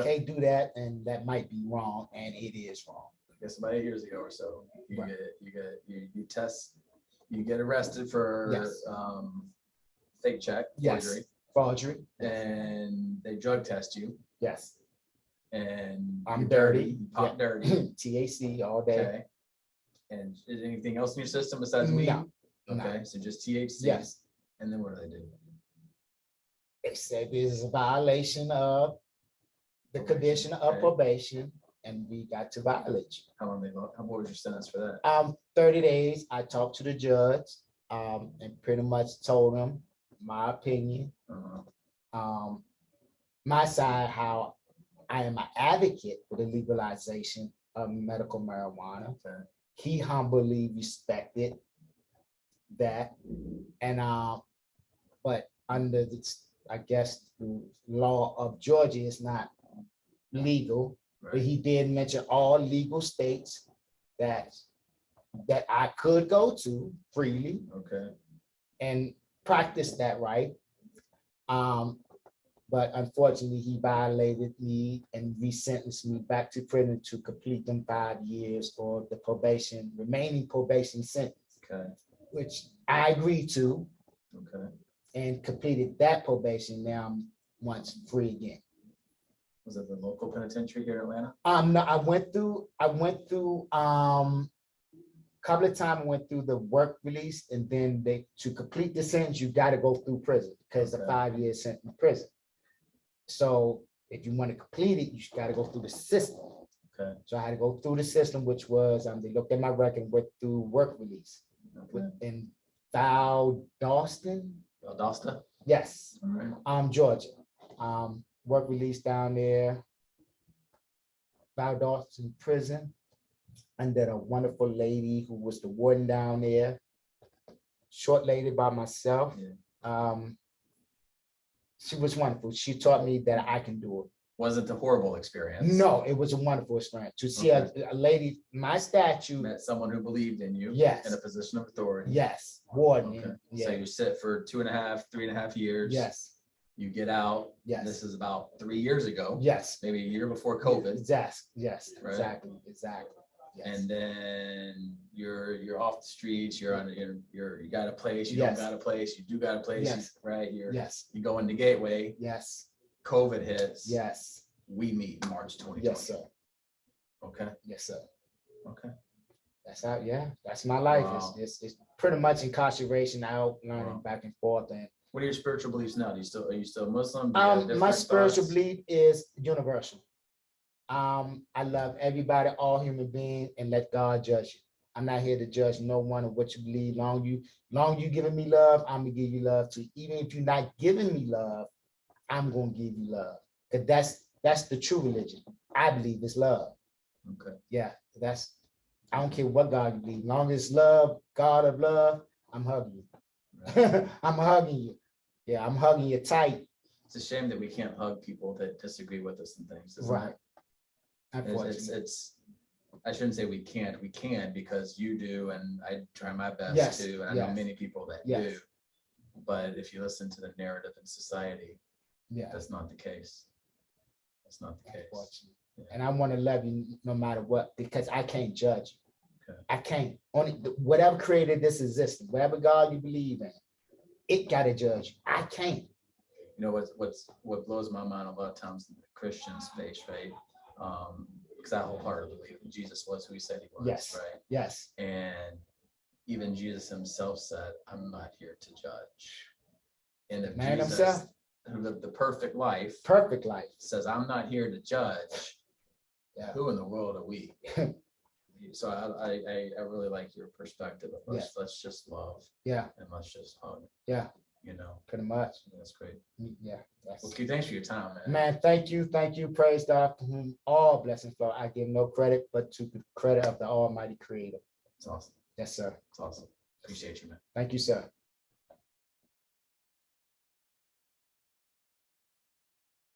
Can't do that, and that might be wrong, and it is wrong. I guess about 8 years ago or so, you get arrested for fake check, forgery, and they drug test you. Yes. And I'm dirty. You pop dirty. THC all day. Okay. And is anything else in your system besides weed? No. Okay, so just THC. Yes. And then what do they do? They say this is a violation of the condition of probation, and we got to violate you. What was your sentence for that? 30 days. I talked to the judge, and pretty much told him my opinion, my side, how I am an advocate for the legalization of medical marijuana. Okay. He humbly respected that, and but under the, I guess, the law of Georgia is not legal, but he did mention all legal states that I could go to freely, and practice that right. But unfortunately, he violated me and resentenced me back to prison to complete them 5 years or the remaining probation sentence, which I agreed to, and completed that probation. Now I'm once free again. Was it the local penitentiary here in Atlanta? No, I went through couple of times. I went through the work release, and then to complete the sentence, you got to go through prison because the 5 year sentence in prison. So if you want to complete it, you got to go through the system. So I had to go through the system, which was they looked at my record and went through work release in Valdosta. Valdosta? Yes. All right. Georgia. work release down there. Valdosta prison under a wonderful lady who was the warden down there. Short lady by myself. Yeah. She was wonderful. She taught me that I can do it. Wasn't a horrible experience. No, it was a wonderful experience to see a lady, my statue. Met someone who believed in you. Yes. In a position of authority. Yes. Warden. Okay. Yeah. So you sit for 3.5 years. Yes. You get out. Yes. This is about 3 years ago. Yes. Maybe a year before COVID. Yes. Yes. Right? Exactly. Exactly. Yes. And then you're off the streets. You're on. You got a place. You Yes. don't got a place. You do got a place. Yes. Right. Yes. You go into Gateway. Yes. COVID hits. Yes. We meet in March 2020. Yes, sir. Okay. Yes, sir. Okay. That's how. Yeah. That's my life. Wow. It's pretty much incarceration out, learning Wow. back and forth. And What are your spiritual beliefs now? Are you still Muslim? Do you have my different spiritual thoughts? belief is universal. I love everybody, all human beings, and let God judge you. I'm not here to judge no one of what you believe. Long you giving me love, I'm gonna give you love too. Even if you're not giving me love, I'm gonna give you love. Cause that's the true religion. I believe it's love. Okay. Yeah, I don't care what God you believe. Long as love, God of love, I'm hugging you. Right. I'm hugging you. Yeah, I'm hugging you tight. It's a shame that we can't hug people that disagree with us and things. Isn't Right. it? Unfortunately. I shouldn't say we can't. We can because you do, and I try my best Yes, to, and I know yes. many people that Yes. do. But if you listen to the narrative in society, Yeah. that's not the case. That's not the case. Unfortunately. Yeah. And I want to love you no matter what, because I can't judge you. Okay. I can't. Only whatever created this existence, whatever God you believe in, it gotta judge you. I can't. You know what blows my mind a lot of times in the Christian space, right? Because I wholeheartedly believe that Jesus was who he said he was, Yes. right? Yes. And even Jesus himself said, "I'm not here to judge." And if Man Jesus, himself. who lived the perfect life, Perfect life. says, "I'm not here to judge," Yeah. who in the world are we? So I really like your perspective of let's just love Yeah. and let's just hug. Yeah. You know, Pretty much. that's great. Yeah. Well, Q, thanks for your time, man. Man, thank you. Praise God, to whom all blessings flow. I give no credit, but to the credit of the Almighty Creator. It's awesome. Yes, sir. It's awesome. Appreciate you, man. Thank you, sir.